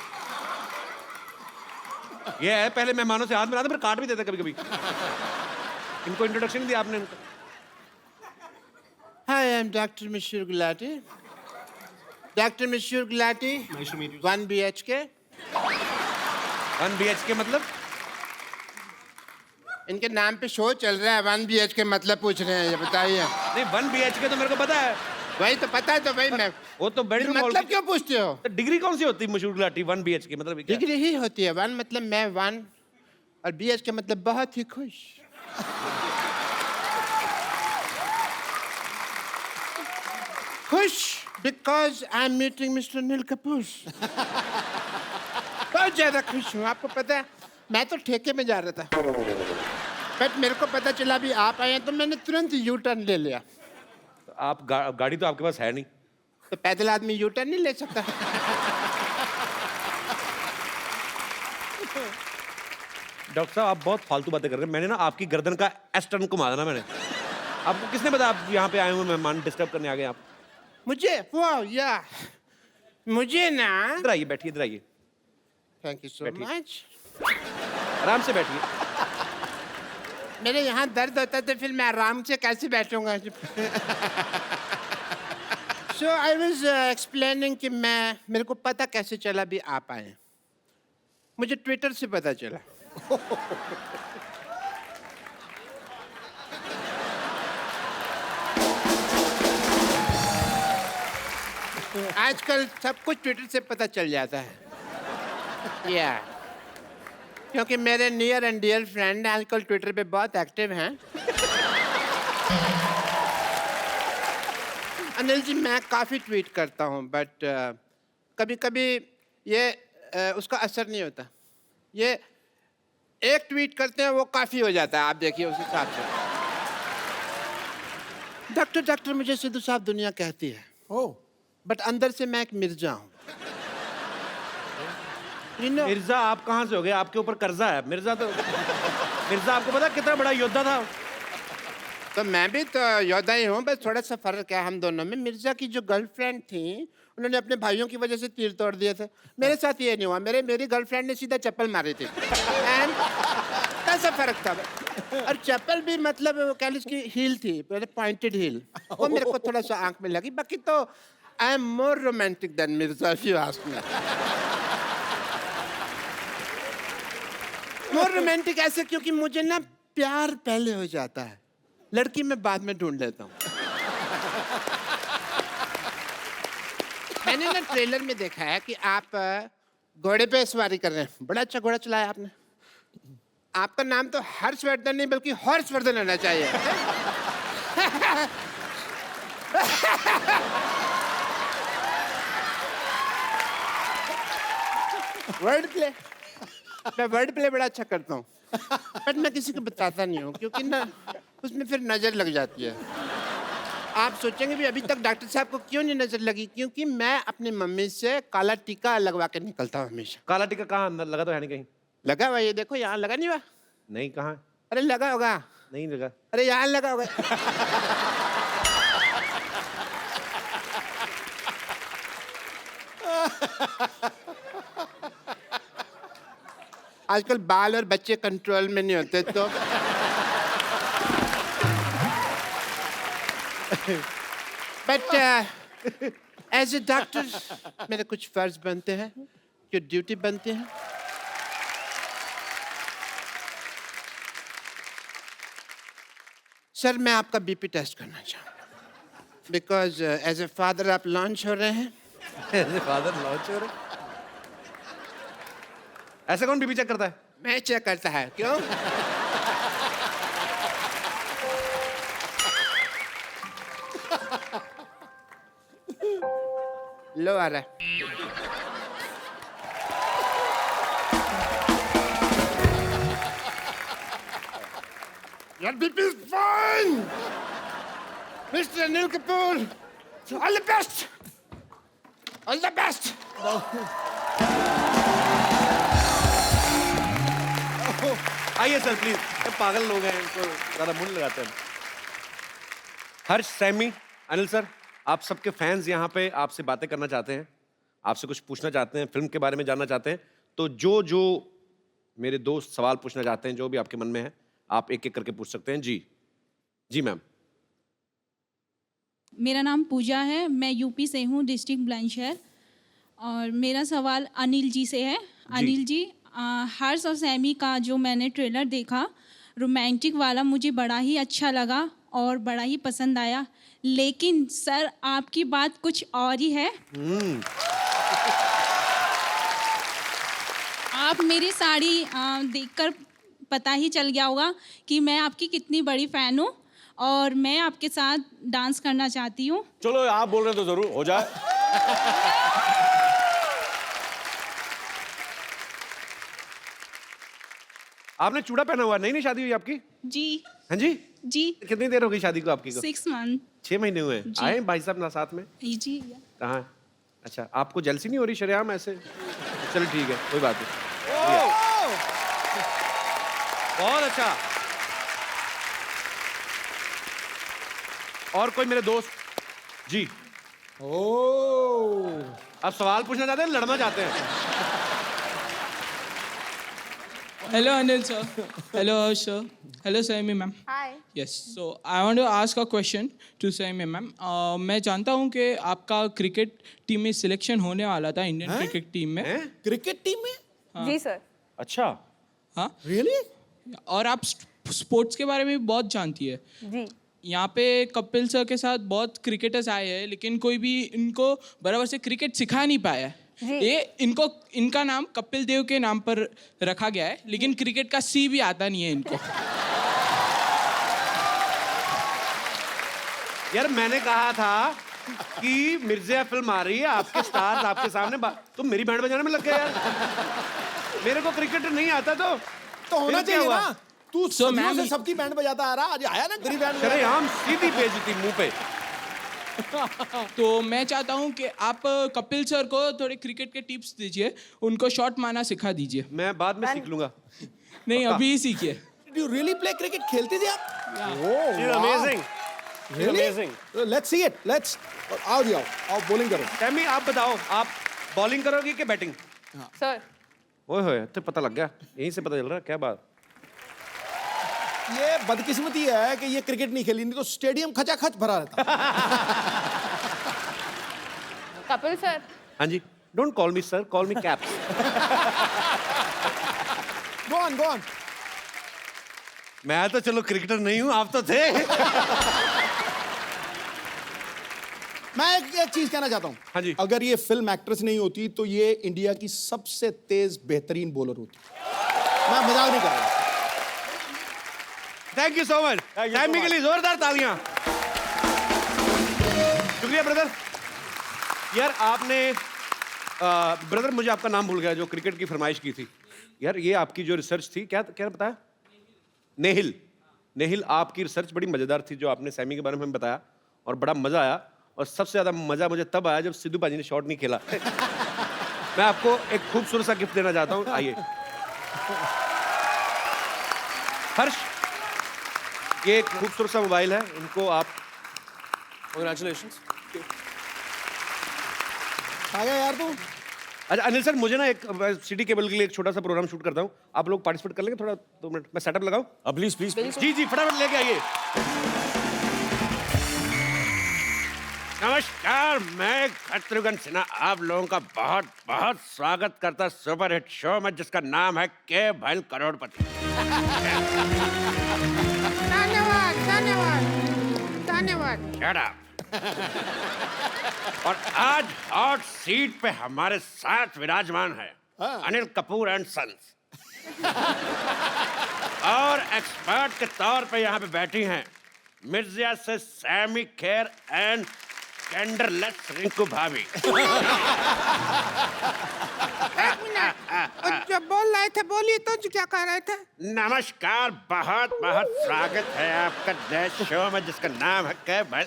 ये है पहले मेहमानों से हाथ मिलाते फिर काट भी देते कभी कभी। इनको इंट्रोडक्शन नहीं दिया आपने इनको। Hi, I'm Dr. Mashur Gulati. Dr. Mashur Gulati. Nice to meet you. 1 BHK. 1 BHK मतलब? इनके नाम पे शो चल रहा है, 1 BHK मतलब पूछ रहे हैं, ये बताइए। नहीं 1 BHK तो मेरे को पता है। वही तो पता है, तो भाई मैं वो तो बेडरूम मतलब क्यों पूछते हो? तो डिग्री कौन सी होती है मशहूर गुलाटी 1 BHK मतलब क्या? डिग्री ही होती है, 1 मतलब मैं 1 और BHK मतलब बहुत ही खुश। खुश because I am meeting mister Anil Kapoor. बहुत ज्यादा खुश हूँ। आपको पता है मैं तो ठेके में जा रहा था, बट मेरे को पता चला भी आप आए हैं तो मैंने तुरंत यू टर्न ले लिया। तो आप गाड़ी तो आपके पास है नहीं। तो पैदल आदमी यू टर्न नहीं ले सकता। डॉक्टर साहब आप बहुत फालतू बातें कर रहे हैं। मैंने ना आपकी गर्दन का एस टर्न घुमा देना मैंने। आपको किसने बताया आप यहाँ पे आए हुए मेहमान डिस्टर्ब करने आ गए आप? मुझे वाह या मुझे ना इधर आइए, बैठिए इधर आइए, थैंक यू सो बैठिए। मच। आराम से बैठिए। मेरे यहाँ दर्द होता है तो फिर मैं आराम से कैसे बैठूंगा? सो आई वॉज एक्सप्लेनिंग कि मेरे को पता कैसे चला भी आप आए। मुझे ट्विटर से पता चला। आजकल सब कुछ ट्विटर से पता चल जाता है। या क्योंकि मेरे नियर एंड डियर फ्रेंड आजकल ट्विटर पे बहुत एक्टिव हैं। अनिल जी मैं काफ़ी ट्वीट करता हूँ, बट कभी कभी ये उसका असर नहीं होता। ये एक ट्वीट करते हैं वो काफ़ी हो जाता है, आप देखिए उस हिसाब से। डॉक्टर मुझे सिद्धू साहब दुनिया कहती है, बट अंदर से मैं एक मिर्जा हूँ। मिर्जा आप कहाँ से हो गए? आपके ऊपर कर्जा है। मिर्जा आपको पता कितना बड़ा योद्धा था? तो मैं भी तो योद्धा ही हूँ, बस थोड़ा सा फर्क है हम दोनों में। मिर्जा की जो गर्लफ्रेंड थी उन्होंने अपने भाइयों की वजह से तीर तोड़ दिए थे। मेरे साथ ये नहीं हुआ, मेरी गर्लफ्रेंड ने सीधा चप्पल मारी थी। एंड कैसा फर्क था? और चप्पल भी मतलब वो कह लीजिए उसकी हील थी, पॉइंटेड हील, वो मेरे को थोड़ा सा आंख में लगी। बाकी तो I am more romantic than Mirza if you ask me. More romantic ऐसे क्योंकि मुझे ना प्यार पहले हो जाता है, लड़की मैं बाद में ढूंढ लेता हूँ। मैंने ना ट्रेलर में देखा है कि आप घोड़े पे सवारी कर रहे हैं। बड़ा अच्छा घोड़ा चलाया आपने। आपका नाम तो हर्षवर्धन नहीं बल्कि हॉर्सवर्धन होना चाहिए। वर्ड प्ले, मैं वर्ड प्ले बड़ा अच्छा करता हूँ, बट मैं किसी को बताता नहीं हूँ क्योंकि ना उसमें फिर नजर लग जाती है। आप सोचेंगे भी अभी तक डॉक्टर साहब को क्यों नहीं नजर लगी? क्योंकि मैं अपनी मम्मी से काला टीका लगवा के निकलता हूँ हमेशा। काला टीका कहाँ? अंदर लगा तो है नहीं कहीं? लगा हुआ, ये देखो यहाँ लगा नहीं हुआ। नहीं, कहाँ? अरे लगा होगा। नहीं लगा। अरे यहाँ लगा होगा। आजकल बाल और बच्चे कंट्रोल में नहीं होते तो बट एज ए डॉक्टर मेरे कुछ फर्ज बनते हैं, जो ड्यूटी बनती है। सर मैं आपका बीपी टेस्ट करना चाहूँ बिकॉज एज ए फादर आप लॉन्च हो रहे हैं। फादर लॉन्च हो रहे? ऐसे कौन बीपी चेक करता है? मैं चेक करता है। क्यों? लो आ रहा है Your BP is fine! Mr. Anil Kapoor, all the best! All the best! आइए सर प्लीज, पागल लोग हैं, इनको ज्यादा मुंह लगाते हैं। हर्ष, सैमी, अनिल सर, आप सबके फैंस यहाँ पे आपसे बातें करना चाहते हैं, आपसे कुछ पूछना चाहते हैं, फिल्म के बारे में जानना चाहते हैं। तो जो मेरे दोस्त सवाल पूछना चाहते हैं, जो भी आपके मन में है, आप एक एक करके पूछ सकते हैं। जी मैम। मेरा नाम पूजा है, मैं यूपी से हूँ, डिस्ट्रिक्ट बुलंदशहर। और मेरा सवाल अनिल जी से है। अनिल जी, हर्ष और सैमी का जो मैंने ट्रेलर देखा, रोमांटिक वाला, मुझे बड़ा ही अच्छा लगा और बड़ा ही पसंद आया। लेकिन सर, आपकी बात कुछ और ही है। आप मेरी साड़ी देखकर पता ही चल गया होगा कि मैं आपकी कितनी बड़ी फ़ैन हूँ और मैं आपके साथ डांस करना चाहती हूँ। चलो, आप बोल रहे तो जरूर हो जाए। आपने चूड़ा पहना हुआ, नहीं शादी हुई आपकी? जी। हाँ जी? जी। कितनी देर हो गई शादी को आपकी को? 6 मंथ। 6 महीने हुए। आए भाई साहब ना साथ में? जी। कहाँ है? अच्छा, आपको जलसी नहीं हो रही शरेआम ऐसे? चलो ठीक है, कोई बात नहीं। बहुत अच्छा। और कोई मेरे दोस्त? जी। अब सवाल पूछना चाहते हैं, लड़ना चाहते हैं? Hello, Anil sir. Hello, Harsh sir. Hello, Saimi ma'am. Hi. Yes. So I want to ask a question to Saimi ma'am. मैं जानता हूँ कि आपका क्रिकेट टीम में सिलेक्शन होने वाला था, इंडियन क्रिकेट टीम में। क्रिकेट टीम में? जी सर। अच्छा। हाँ। रियली? और आप स्पोर्ट्स के बारे में भी बहुत जानती है। जी। यहाँ पे कपिल सर के साथ बहुत क्रिकेटर्स आए हैं, लेकिन कोई भी इनको बराबर से क्रिकेट सिखा नहीं पाया है। ये इनका नाम कपिल देव के नाम पर रखा गया है, लेकिन क्रिकेट का सी भी आता नहीं है इनको। यार मैंने कहा था कि मिर्ज़ा फिल्म आ रही है, आपके स्टार्स आपके सामने, तुम मेरी बैंड बजाने में लग गए यार। मेरे को क्रिकेट नहीं आता तो होना चाहिए ना। तू सदियों से मैम- सबकी बैंड बजाता आ रहा, आज आया ना तेरी बैंड बजाने। हम सीधी बेइज्जती मुंह पे। तो मैं चाहता हूँ कि आप कपिल सर को थोड़े क्रिकेट के टिप्स दीजिए, उनको शॉट मारना सिखा दीजिए। मैं बाद में सीख लूंगा। नहीं, अभी ही सीखिए। Did you really play cricket? खेलती थी आप? Amazing. Really? Let's see it. Let's. आओ जी आओ, बॉलिंग करो। सैमी आप बताओ, आप बॉलिंग करोगे कि बैटिंग? सर। ओए होए, तो पता लग गया, यहीं से पता चल रहा है, क्या बात। ये बदकिस्मती है कि ये क्रिकेट नहीं खेली, नहीं तो स्टेडियम खचाखच भरा रहता। कपिल सर। हाँ जी। Don't call me sir, call me Kaps. Go on, go on. मैं तो चलो क्रिकेटर नहीं हूँ, आप तो थे। मैं एक चीज कहना चाहता हूँ। हाँ जी। अगर ये फिल्म एक्ट्रेस नहीं होती तो ये इंडिया की सबसे तेज बेहतरीन बॉलर होती। मैं मजाक नहीं कर रहा। Thank you so much. Saiyami के लिए जोरदार तालियां। शुक्रिया ब्रदर। यार आपने ब्रदर, मुझे आपका नाम भूल गया, जो क्रिकेट की फरमाइश की थी। यार ये आपकी जो रिसर्च थी, क्या क्या बताया? नेहिल, आपकी रिसर्च बड़ी मजेदार थी, जो आपने सैमी के बारे में बताया, और बड़ा मजा आया। और सबसे ज्यादा मजा मुझे तब आया जब सिद्धू पाजी ने शॉट नहीं खेला। मैं आपको एक खूबसूरत सा गिफ्ट देना चाहता हूँ, आइए। हर्ष, ये एक खूबसूरत सा मोबाइल है, इनको आप Congratulations. आ गया यार तू। अच्छा अनिल सर, मुझे ना एक सिटी केबल के लिए एक छोटा सा प्रोग्राम शूट करता हूँ, आप लोग पार्टिसिपेट कर लेंगे थोड़ा 2 मिनट? मैं सेटअप लगाऊं? Please please. जी फटाफट लेके आइए। नमस्कार, मैं शत्रुघ्न सिन्हा आप लोगों का बहुत बहुत स्वागत करता सुपर हिट शो में, जिसका नाम है के भैल करोड़पति। धन्यवाद धन्यवाद धन्यवाद। Shut up. और आज हॉट सीट पे हमारे साथ विराजमान है अनिल कपूर एंड सन्स, और एक्सपर्ट के तौर पे यहाँ पे बैठी हैं मिर्जिया से सैमी खेर एंड जेंडरलेस रिंकू भाभी। एक मिनट, वो जो बोल रहे थे बोलिए तो, जो क्या कह रहे थे? नमस्कार, बहुत बहुत स्वागत है आपका नए शो में जिसका नाम है केवल।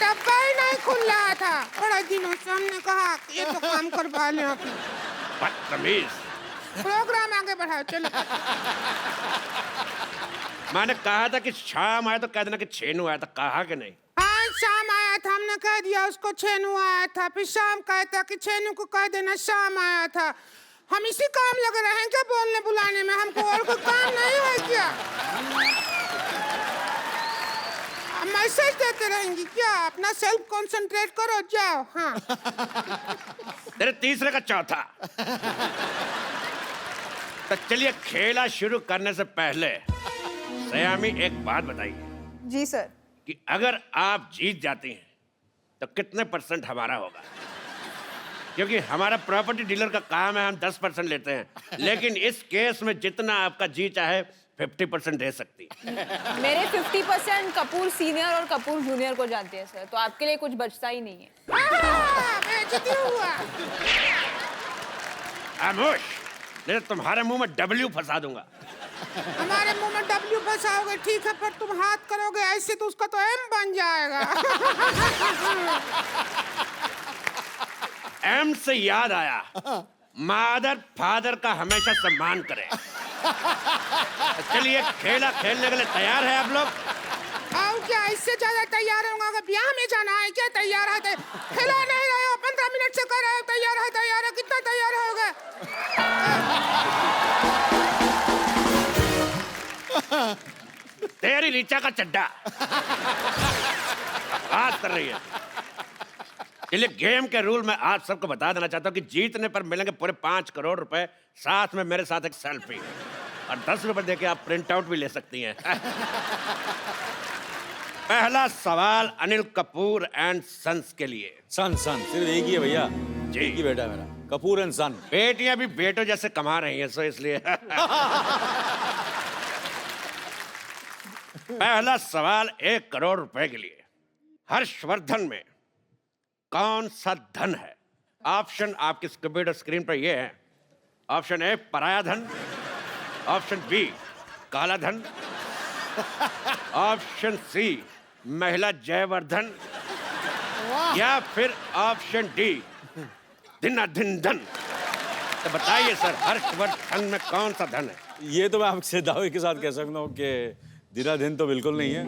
डब्बा ही नहीं खुल रहा था बड़ा दिनों से, हमने कहा कि ये तो काम करवा लें अपने। बदतमीज। प्रोग्राम आगे बढ़ाओ, चलो। मैंने कहा था कि शाम आया तो कह देना कि छेनू आया था, कहा कि नहीं? हाँ, शाम आया था, हमने कह दिया उसको छेनू आया था, फिर शाम कहता कि छेनू को कह देना शाम आया था। हम इसी काम लगे रहे हैं क्या बोलने बुलाने में? हमको और कोई काम नहीं है क्या? मैसेज देते रहेंगी क्या? अपना सेल्फ कंसंट्रेट करो, जाओ। हाँ, तेरे तीसरे का चौथा। तो चलिए, खेला शुरू करने से पहले सयामी एक बात बताइए जी सर। कि अगर आप जीत जाती हैं तो कितने % हमारा होगा? क्योंकि हमारा प्रॉपर्टी डीलर का काम है, हम 10% लेते हैं, लेकिन इस केस में जितना आपका जी चाहे 50% दे सकती है। मेरे 50% कपूर सीनियर और कपूर जूनियर को जाते हैं सर, तो आपके लिए कुछ बचता ही नहीं है। बेइज्जती हुआ। खामोश, नहीं तो तुम्हारे मुंह में W फंसा दूंगा। हमारे मुंह में W फंसाओगे ठीक है, पर तुम हाथ करोगे ऐसे तो उसका तो M बन जाएगा। M से याद आया, मादर फादर का हमेशा सम्मान करें। चलिए, खेला खेलने के लिए तैयार है आप लोग? और क्या, इससे ज्यादा तैयार होगा? अगर ब्याह में जाना है क्या? तैयार है? खेला नहीं रहे हो, 15 मिनट से कर रहे हो तैयार है तैयार है, कितना तैयार होगा? तेरी रीचा का चड्डा बात कर रही है। चलिए, गेम के रूल मैं आप सबको बता देना चाहता हूँ कि जीतने पर मिलेंगे पूरे 5 करोड़ रुपए, साथ में मेरे साथ एक सेल्फी, और 10 रुपए देके आप प्रिंट आउट भी ले सकती हैं। पहला सवाल अनिल कपूर एंड सन्स के लिए। सन सिर्फ एक ही है भैया जी। एक ही बेटा है मेरा, कपूर एंड सन। बेटियां भी बेटों जैसे कमा रही हैं, सो इसलिए। पहला सवाल 1 करोड़ रुपए के लिए। हर्षवर्धन में कौन सा धन है? ऑप्शन आपकी कंप्यूटर स्क्रीन पर ये है। ऑप्शन ए पराया धन, ऑप्शन बी काला धन, ऑप्शन सी महिला जयवर्धन, या फिर ऑप्शन डी धनाधन धन। तो बताइए सर, हर्षवर्धन में कौन सा धन है? ये तो मैं आपसे दावे के साथ कह सकता हूँ कि दिनाधन तो बिल्कुल नहीं है,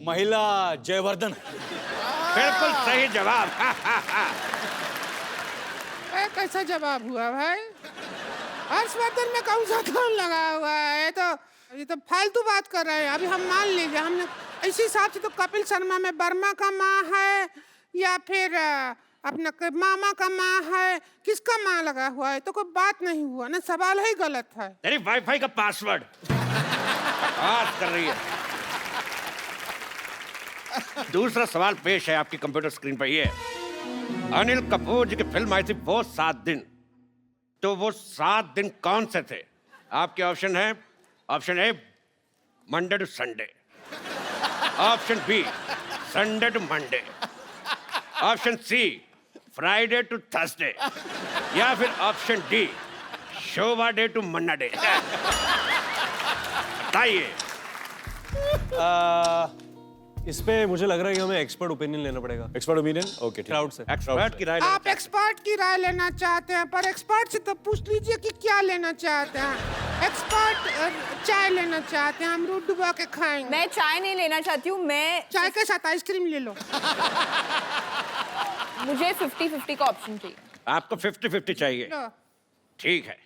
महिला जयवर्धन। बिल्कुल सही जवाब। कैसा जवाब हुआ भाई? हर्षवर्धन में कौन सा धन लगा हुआ है? ये तो फालतू बात कर रहे हैं। अभी हम मान लीजिए, हमने इसी हिसाब से तो कपिल शर्मा में वर्मा का माँ है या फिर अपना मामा का माँ है, किसका माँ लगा हुआ है? तो कोई बात नहीं हुआ ना, सवाल ही गलत है। तेरी वाईफाई का पासवर्ड बात कर रही है। दूसरा सवाल पेश है आपकी कंप्यूटर स्क्रीन पर। ये अनिल कपूर जी की फिल्म आई थी वो 7 दिन, तो वो 7 दिन कौन से थे? आपके ऑप्शन है, option A Monday to Sunday, option B Sunday to Monday, option C Friday to Thursday, या फिर ऑप्शन डी शोवाडे टू मन्नाडे। बताइए। इस पे मुझे लग रहा है कि हमें एक्सपर्ट ओपिनियन लेना पड़ेगा। Expert opinion? ओके, क्राउड से। एक्सपर्ट की राय लेना आप एक्सपर्ट की राय लेना चाहते हैं, पर एक्सपर्ट से तो पूछ लीजिए कि क्या लेना चाहते हैं। एक्सपर्ट चाय लेना चाहते हैं, हम दूध डुबा के खाएंगे। मैं चाय नहीं लेना चाहती हूँ, मैं चाय के साथ आइसक्रीम ले लो। मुझे 50-50 का ऑप्शन चाहिए। आपको 50-50 चाहिए? लो। ठीक है,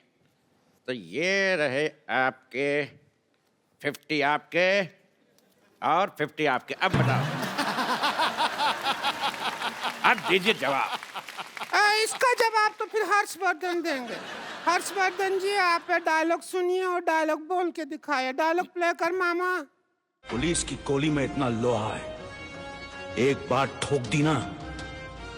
तो ये रहे आपके 50 आपके और 50 आपके। अब बताओ, अब दीजिए जवाब। इसका जवाब तो फिर हर्षवर्धन देंगे। हर्षवर्धन जी, आप डायलॉग सुनिए और डायलॉग बोल के दिखाइए। डायलॉग प्ले कर मामा। पुलिस की गोली में इतना लोहा है, एक बार ठोक दी ना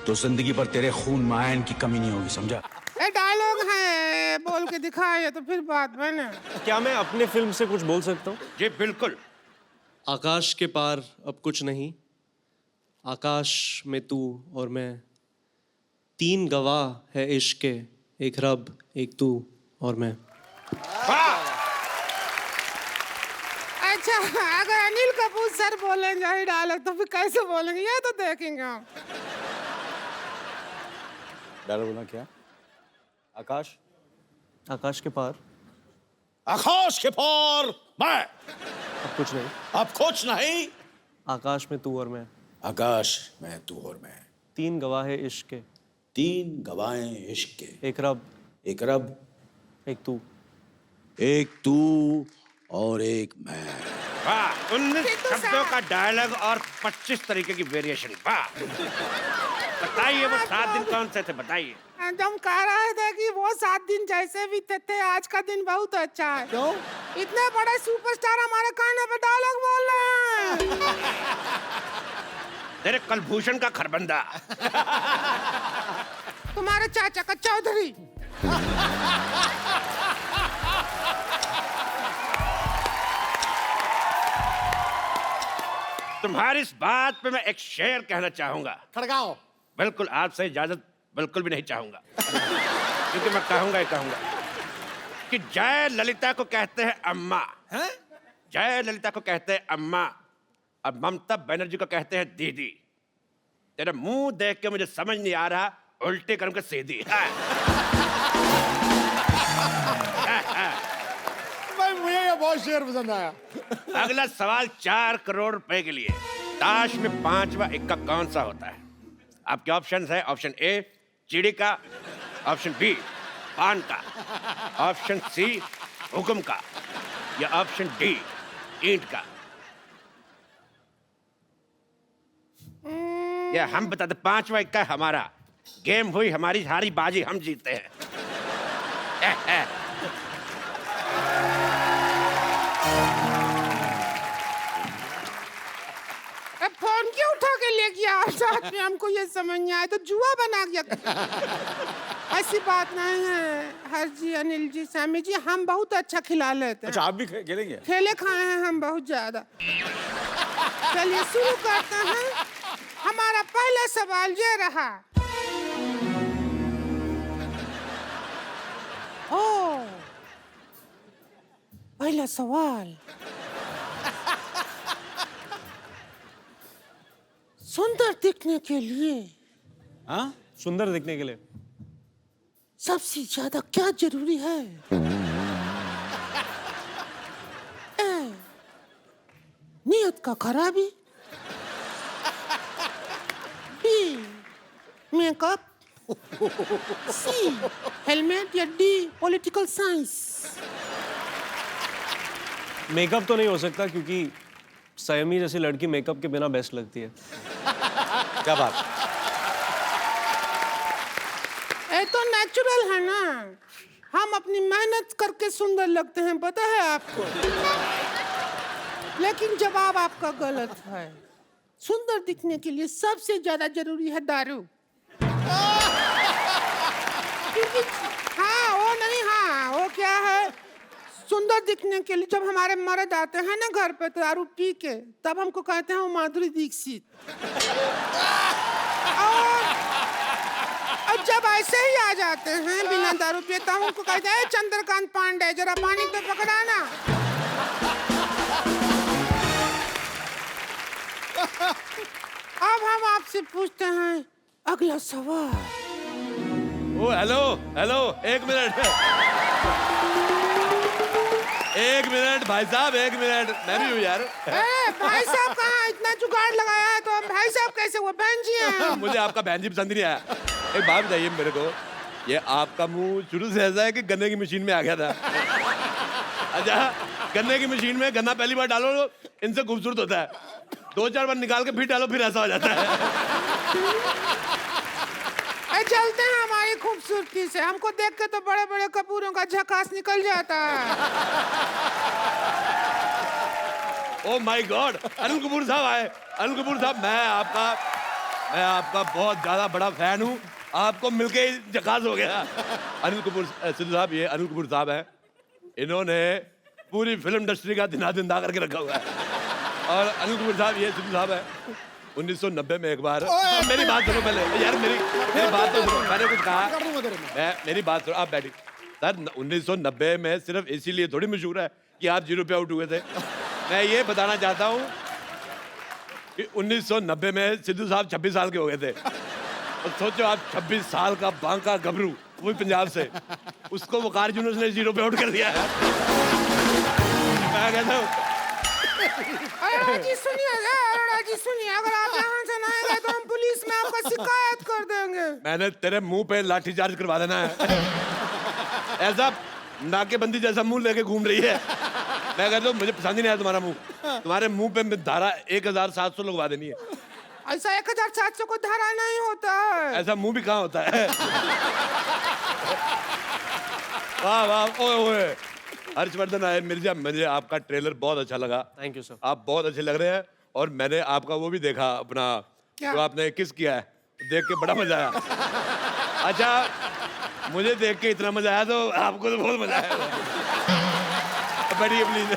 तो जिंदगी भर तेरे खून में आयरन की कमी नहीं होगी, समझा? डायलॉग है, बोल के दिखाइए तो फिर बात बने। क्या मैं अपने फिल्म से कुछ बोल सकता हूँ? जी बिल्कुल, आकाश के पार अब कुछ नहीं, आकाश में तू और मैं, 3 गवाह है इश्क के, एक रब एक तू और मैं। अच्छा, अगर अनिल कपूर सर बोलेंगे ही डायलॉग तो फिर कैसे बोलेंगे ये तो देखेंगे हम। डायलॉग बोलना क्या? आकाश, आकाश के पार आकाश के पार मैं, अब कुछ नहीं, अब कुछ नहीं, आकाश में तू और मैं, आकाश में तू और मैं, 3 गवाह है इश्क के, 3 गवाहें इश्क के, एक रब एक रब एक तू, एक तू और एक मैं। वाह, 19 शब्दों का डायलॉग और 25 तरीके की वेरिएशन। वाह, बताइए वो 7 दिन कौन से थे, बताइए। हम कह रहे थे कि वो 7 दिन जैसे भी थे आज का दिन बहुत अच्छा है। क्यों? इतने बड़े सुपरस्टार हमारे कहने पे डायलॉग बोल रहे हैं। तेरे कलभूषण का खरबंदा। तुम्हारे चाचा का चौधरी। तुम्हारी इस बात पे मैं एक शेर कहना चाहूंगा। खड़गाओ। बिल्कुल आपसे इजाजत बिल्कुल भी नहीं चाहूंगा, क्योंकि मैं कहूंगा ही कहूंगा कि जय ललिता को कहते हैं अम्मा, जय ललिता को कहते हैं अम्मा, और ममता बनर्जी को कहते हैं दीदी। तेरा मुंह देख के मुझे समझ नहीं आ रहा, उल्टे करूं के सीधी। मुझे ये बहुत शेर पसंद आया। अगला सवाल 4 करोड़ रुपए के लिए। ताश में 5वां इक्का कौन सा होता है? आपके ऑप्शंस है, ऑप्शन ए चिड़ी का, ऑप्शन बी पान का, ऑप्शन सी हुक्म का, या ऑप्शन डी ईंट का। या हम बताते 5वां इक्का हमारा, गेम हुई हमारी, हारी बाजी हम जीतते हैं। फोन क्यों उठा के ले गया साथ में? हमको ये समझ नहीं आया, तो जुआ बना गया। ऐसी बात नहीं है हर जी, अनिल जी, सैमी जी, हम बहुत अच्छा खिला लेते हैं। अच्छा, आप भी खेलेंगे? खेले खाए हैं हम बहुत ज्यादा। चलिए शुरू करते हैं। हमारा पहला सवाल ये रहा। ओ, पहला सवाल, सुंदर दिखने के लिए, हाँ, सुंदर दिखने के लिए सबसे ज्यादा क्या जरूरी है? ए, नियत का खराबी, बी मेकअप, सी हेलमेट, या डी पॉलिटिकल साइंस। मेकअप तो नहीं हो सकता, क्योंकि सयमी जैसी लड़की मेकअप के बिना बेस्ट लगती है। क्या बात? ये तो नेचुरल है ना, हम अपनी मेहनत करके सुंदर लगते हैं, पता है आपको। लेकिन जवाब आपका गलत है। सुंदर दिखने के लिए सबसे ज्यादा जरूरी है दारू। हाँ वो नहीं, हाँ वो क्या है, सुंदर दिखने के लिए जब हमारे मर्द आते हैं ना घर पे दारू पी के, तब हमको कहते हैं वो माधुरी दीक्षित। और जब ऐसे ही आ जाते हैं बिना दारू पिए, तब हमको कहते हैं चंद्रकांत पांडे, जरा पानी तो पकड़ाना। अब हम आपसे पूछते हैं अगला सवाल। ओ हेलो हेलो, एक मिनट, एक मिनट भाई साहब, एक मिनट, मैं भी हूँ यार। भाई साहब कहाँ? इतना जुगाड़ लगाया है तो हम भाई साहब कैसे हुए? बहन जी हैं। मुझे आपका बहन जी पसंद नहीं आया। एक बात बताइए मेरे को, ये आपका मुंह शुरू से ऐसा है कि गन्ने की मशीन में आ गया था? अच्छा, गन्ने की मशीन में गन्ना पहली बार डालो इनसे खूबसूरत होता है, 2-4 बार निकाल के फिर डालो फिर ऐसा हो जाता है। चलते हैं हमारी खूबसूरती से, हमको देख के तो बड़े बड़े कपूरों का झकास निकल जाता है। Oh my God, Anil Kapoor साहब आए। अनिल कपूर साहब, मैं आपका बहुत ज्यादा बड़ा फैन हूँ, आपको मिलके ही झकास हो गया। अनिल कपूर सिद्धू साहब, ये अनिल कपूर साहब हैं, इन्होंने पूरी फिल्म इंडस्ट्री का दिना करके रखा हुआ है। और अनिल कपूर साहब ये सिद्धू साहब है 1990 में एक बार मेरी बात सुनो पहले यार मेरी बात तो सुनो मैंने कुछ कहा मेरी बात सुनो आप बैठी सर 1990 में सिर्फ इसीलिए थोड़ी मशहूर है कि आप 0 पे आउट हुए थे मैं ये बताना चाहता हूँ कि 1990 में सिद्धू साहब 26 साल के हो गए थे और सोचो आप 26 साल का बांका गबरू वो भी पंजाब से उसको वकार यूनुस ने 0 पे आउट कर दिया है मैं कहता हूँ अरोड़ा जी सुनिए अगर आप यहाँ से ना गए तो हम पुलिस में आपका शिकायत कर देंगे। मैंने तेरे मुंह पे लाठीचार्ज करवा देना है ऐसा नाकेबंदी जैसा मुंह लेके घूम रही है मैं कहता हूँ मुझे पसंद ही नहीं आया तुम्हारा मुंह तुम्हारे मुंह पे धारा 1700 लगवा देनी है ऐसा 1700 को धारा नहीं होता है। ऐसा मुंह भी कहाँ होता है वाह वाह ओए ओए हर्षवर्धन आए मिर्जा मुझे आपका ट्रेलर बहुत अच्छा लगा थैंक यू सर आप बहुत अच्छे लग रहे हैं और मैंने आपका वो भी देखा अपना जो आपने किस किया है देख के बड़ा मजा आया अच्छा मुझे देख के इतना मजा आया तो आपको तो बहुत मजा आया बड़ी प्लीज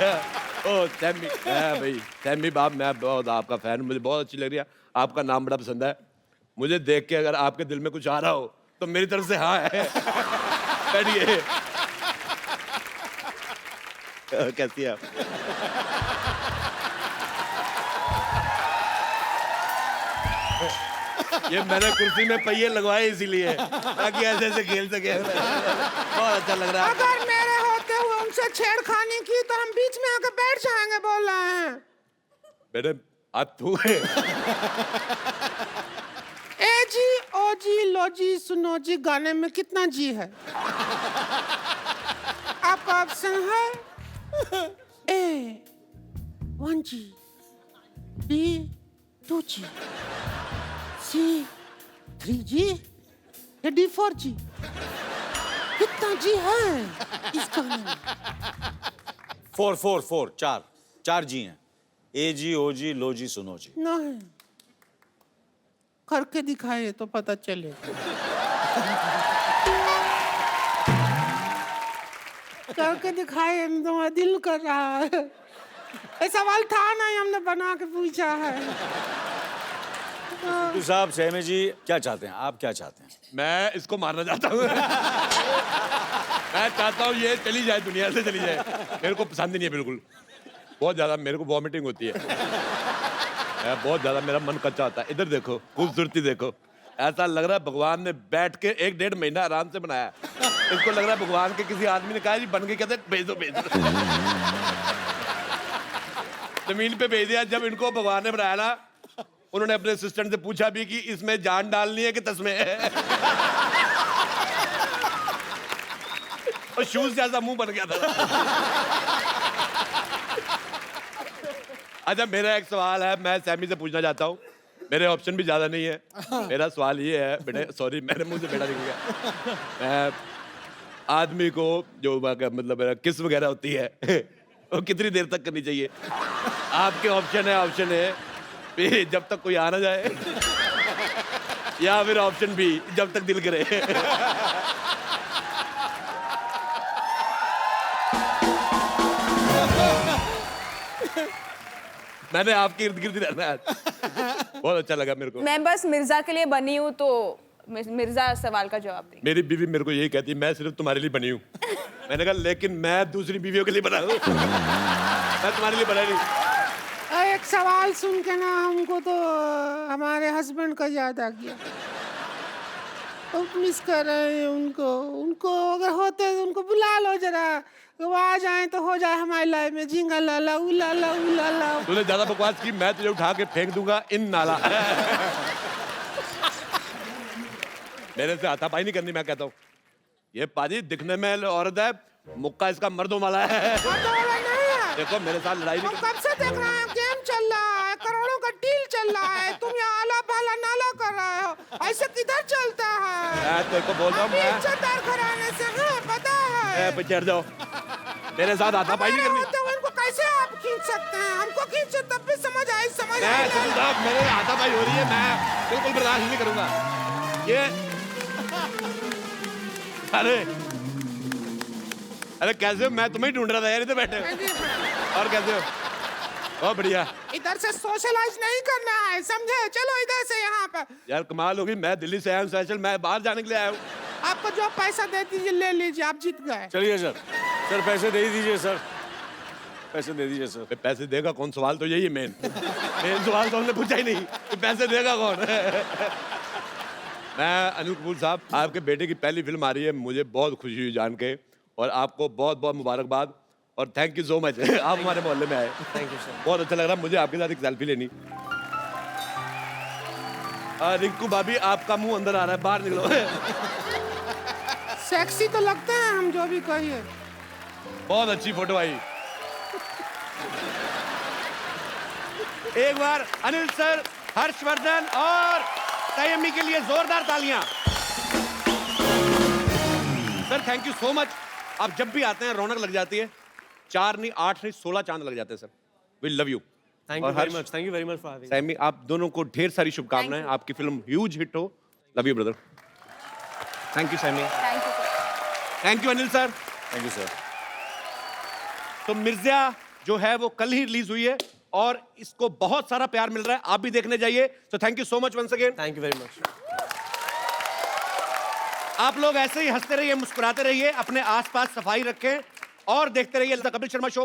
ओ सैमी भाई सैमी बाप मैं बहुत आपका फैन मुझे बहुत अच्छी लग रही है आपका नाम बड़ा पसंद है मुझे देख के अगर आपके दिल में कुछ आ रहा हो तो मेरी तरफ से हाँ है बैठिए कैसी है आप ये मैंने कुर्सी में पहिए लगवाए इसीलिए ताकि ऐसे ऐसे खेल सके बहुत अच्छा लग रहा है अगर मेरे होते हुए उनसे छेड़खानी की तो हम बीच में आके बैठ जाएंगे बोल रहे हैं बेटे आप तू है ए जी ओ जी लो जी सुनो जी गाने में कितना जी है आपका ऑप्शन है ए 1G B 2G C 3G या D 4G कितना जी है इस गाने में 4 चार जी हैं ए जी ओ जी लो जी सुनो जी नहीं करके दिखाए तो पता चले करके दिखाए तो दिल कर रहा है ये सवाल था नहीं हमने बना के पूछा है सिद्धू साहब सहमी जी क्या चाहते हैं आप क्या चाहते हैं मैं इसको मारना चाहता हूँ मैं चाहता हूँ ये चली जाए दुनिया से चली जाए मेरे को पसंद ही नहीं है बिल्कुल बहुत ज्यादा मेरे को वॉमिटिंग होती है बहुत ज्यादा मेरा मन कच्चा होता है इधर देखो खूबसूरती देखो ऐसा लग रहा है भगवान ने बैठ के 1-1.5 महीना आराम से बनाया इसको लग रहा है भगवान के किसी आदमी ने कहा जी बन के कहते भेज दो जमीन पे भेज दिया जब इनको भगवान ने बनाया ना उन्होंने अपने असिस्टेंट से पूछा भी कि इसमें जान डालनी है कि तस्में है और शूज जैसा मुंह बन गया था अच्छा मेरा एक सवाल है मैं सैमी से पूछना चाहता हूँ मेरे ऑप्शन भी ज्यादा नहीं है मेरा सवाल ये है बेटे सॉरी मेरे मुंह से बेटा निकल गया मैं आदमी को जो मतलब मेरा किस वगैरह होती है वो कितनी देर तक करनी चाहिए आपके ऑप्शन है जब तक कोई आ ना जाए या फिर ऑप्शन बी जब तक दिल करे मैंने आपके इर्द गिर्द रहना है बहुत अच्छा लगा मेरे को मैं बस मिर्जा के लिए बनी हूँ तो मिर्जा सवाल का जवाब दें मेरी बीवी मेरे को यही कहती है मैं सिर्फ तुम्हारे लिए बनी हूँ मैंने कहा लेकिन मैं दूसरी बीवियों के लिए बना हूँ मैं तुम्हारे लिए बना नहीं एक सवाल सुन के ना हमको तो हमारे हस्बैंड का याद आ गया तो मिस कर रहे हैं उनको अगर होते तो उनको बुला लो जरा वो आ जाए तो हो जाए हमारी लाइफ में झिंगा लाला उलाला उलाला तूने ज्यादा बकवास की मैं तुझे उठा के फेंक दूंगा इन नाला मेरे से हाथापाई नहीं करनी मैं कहता हूँ ये पाजी दिखने में औरत है मुक्का इसका मर्दों वाला है देखो मेरे साथ लड़ाई नहीं कब से देख रहे हैं गेम चल रहा है करोड़ों का डील चल रहा है तुम यहाँ आला भाला नाला कर रहे हो ऐसे किधर चलता है मैं तेरे को बोल रहा हूँ मैं इज्जतदार घराने से है पता है चढ़ जाओ मेरे साथ हाथापाई नहीं करनी तो उनको कैसे आप खींच सकते हैं हमको खींचे तब भी समझ आई मेरे हाथापाई हो रही है मैं बिल्कुल बर्दाश्त नहीं करूंगा ये अरे कैसे हो मैं तुम्हें ढूंढ रहा था यार इधर बैठे और कैसे हो बहुत बढ़िया इधर से सोशलाइज नहीं करना है, समझे? चलो इधर से यहाँ पर। यार, कमाल होगी। मैं दिल्ली से आया हूँ स्पेशल, मैं बाहर जाने के लिए आया हूँ। आपको जो पैसा दे दीजिए ले लीजिए, आप जीत गए। चलिए सर, सर पैसे दे ही दीजिए सर, पैसे दे दीजिए सर। पैसे देगा कौन? सवाल तो यही है मेन सवाल तो हमने पूछा ही नहीं कि पैसे देगा कौन। मैं अनिल कपूर साहब, आपके बेटे की पहली फिल्म आ रही है, मुझे बहुत खुशी हुई जान के, और आपको बहुत बहुत मुबारकबाद और थैंक यू सो मच। आप हमारे मोहल्ले में आए, थैंक यू सर। बहुत अच्छा लग रहा है मुझे आपके साथ एक सेल्फी लेनी। रिंकू भाभी, आपका मुंह अंदर आ रहा है, बाहर निकलो। सेक्सी तो लगते हैं हम, जो भी कहिए। बहुत अच्छी फोटो आई। एक बार अनिल सर, हर्षवर्धन और संयमी के लिए जोरदार तालियां। Sir thank you so much. आप जब भी आते हैं रौनक लग जाती है। 4 नहीं 8 नहीं 16 चांद लग जाते हैं sir. We love you. Thank you very much, thank you very much for having. Saiyami, आप दोनों को ढेर सारी शुभकामनाएं। आपकी फिल्म ह्यूज हिट हो। Love you brother. Thank you Saiyami. Thank you thank you Anil sir. Thank you sir. तो मिर्जा जो है वो कल ही रिलीज हुई है और इसको बहुत सारा प्यार मिल रहा है। आप भी देखने जाइए। तो thank you so much once again. Thank you very much. आप लोग ऐसे ही हंसते रहिए, मुस्कुराते रहिए, अपने आसपास सफाई रखें और देखते रहिए द कपिल शर्मा शो।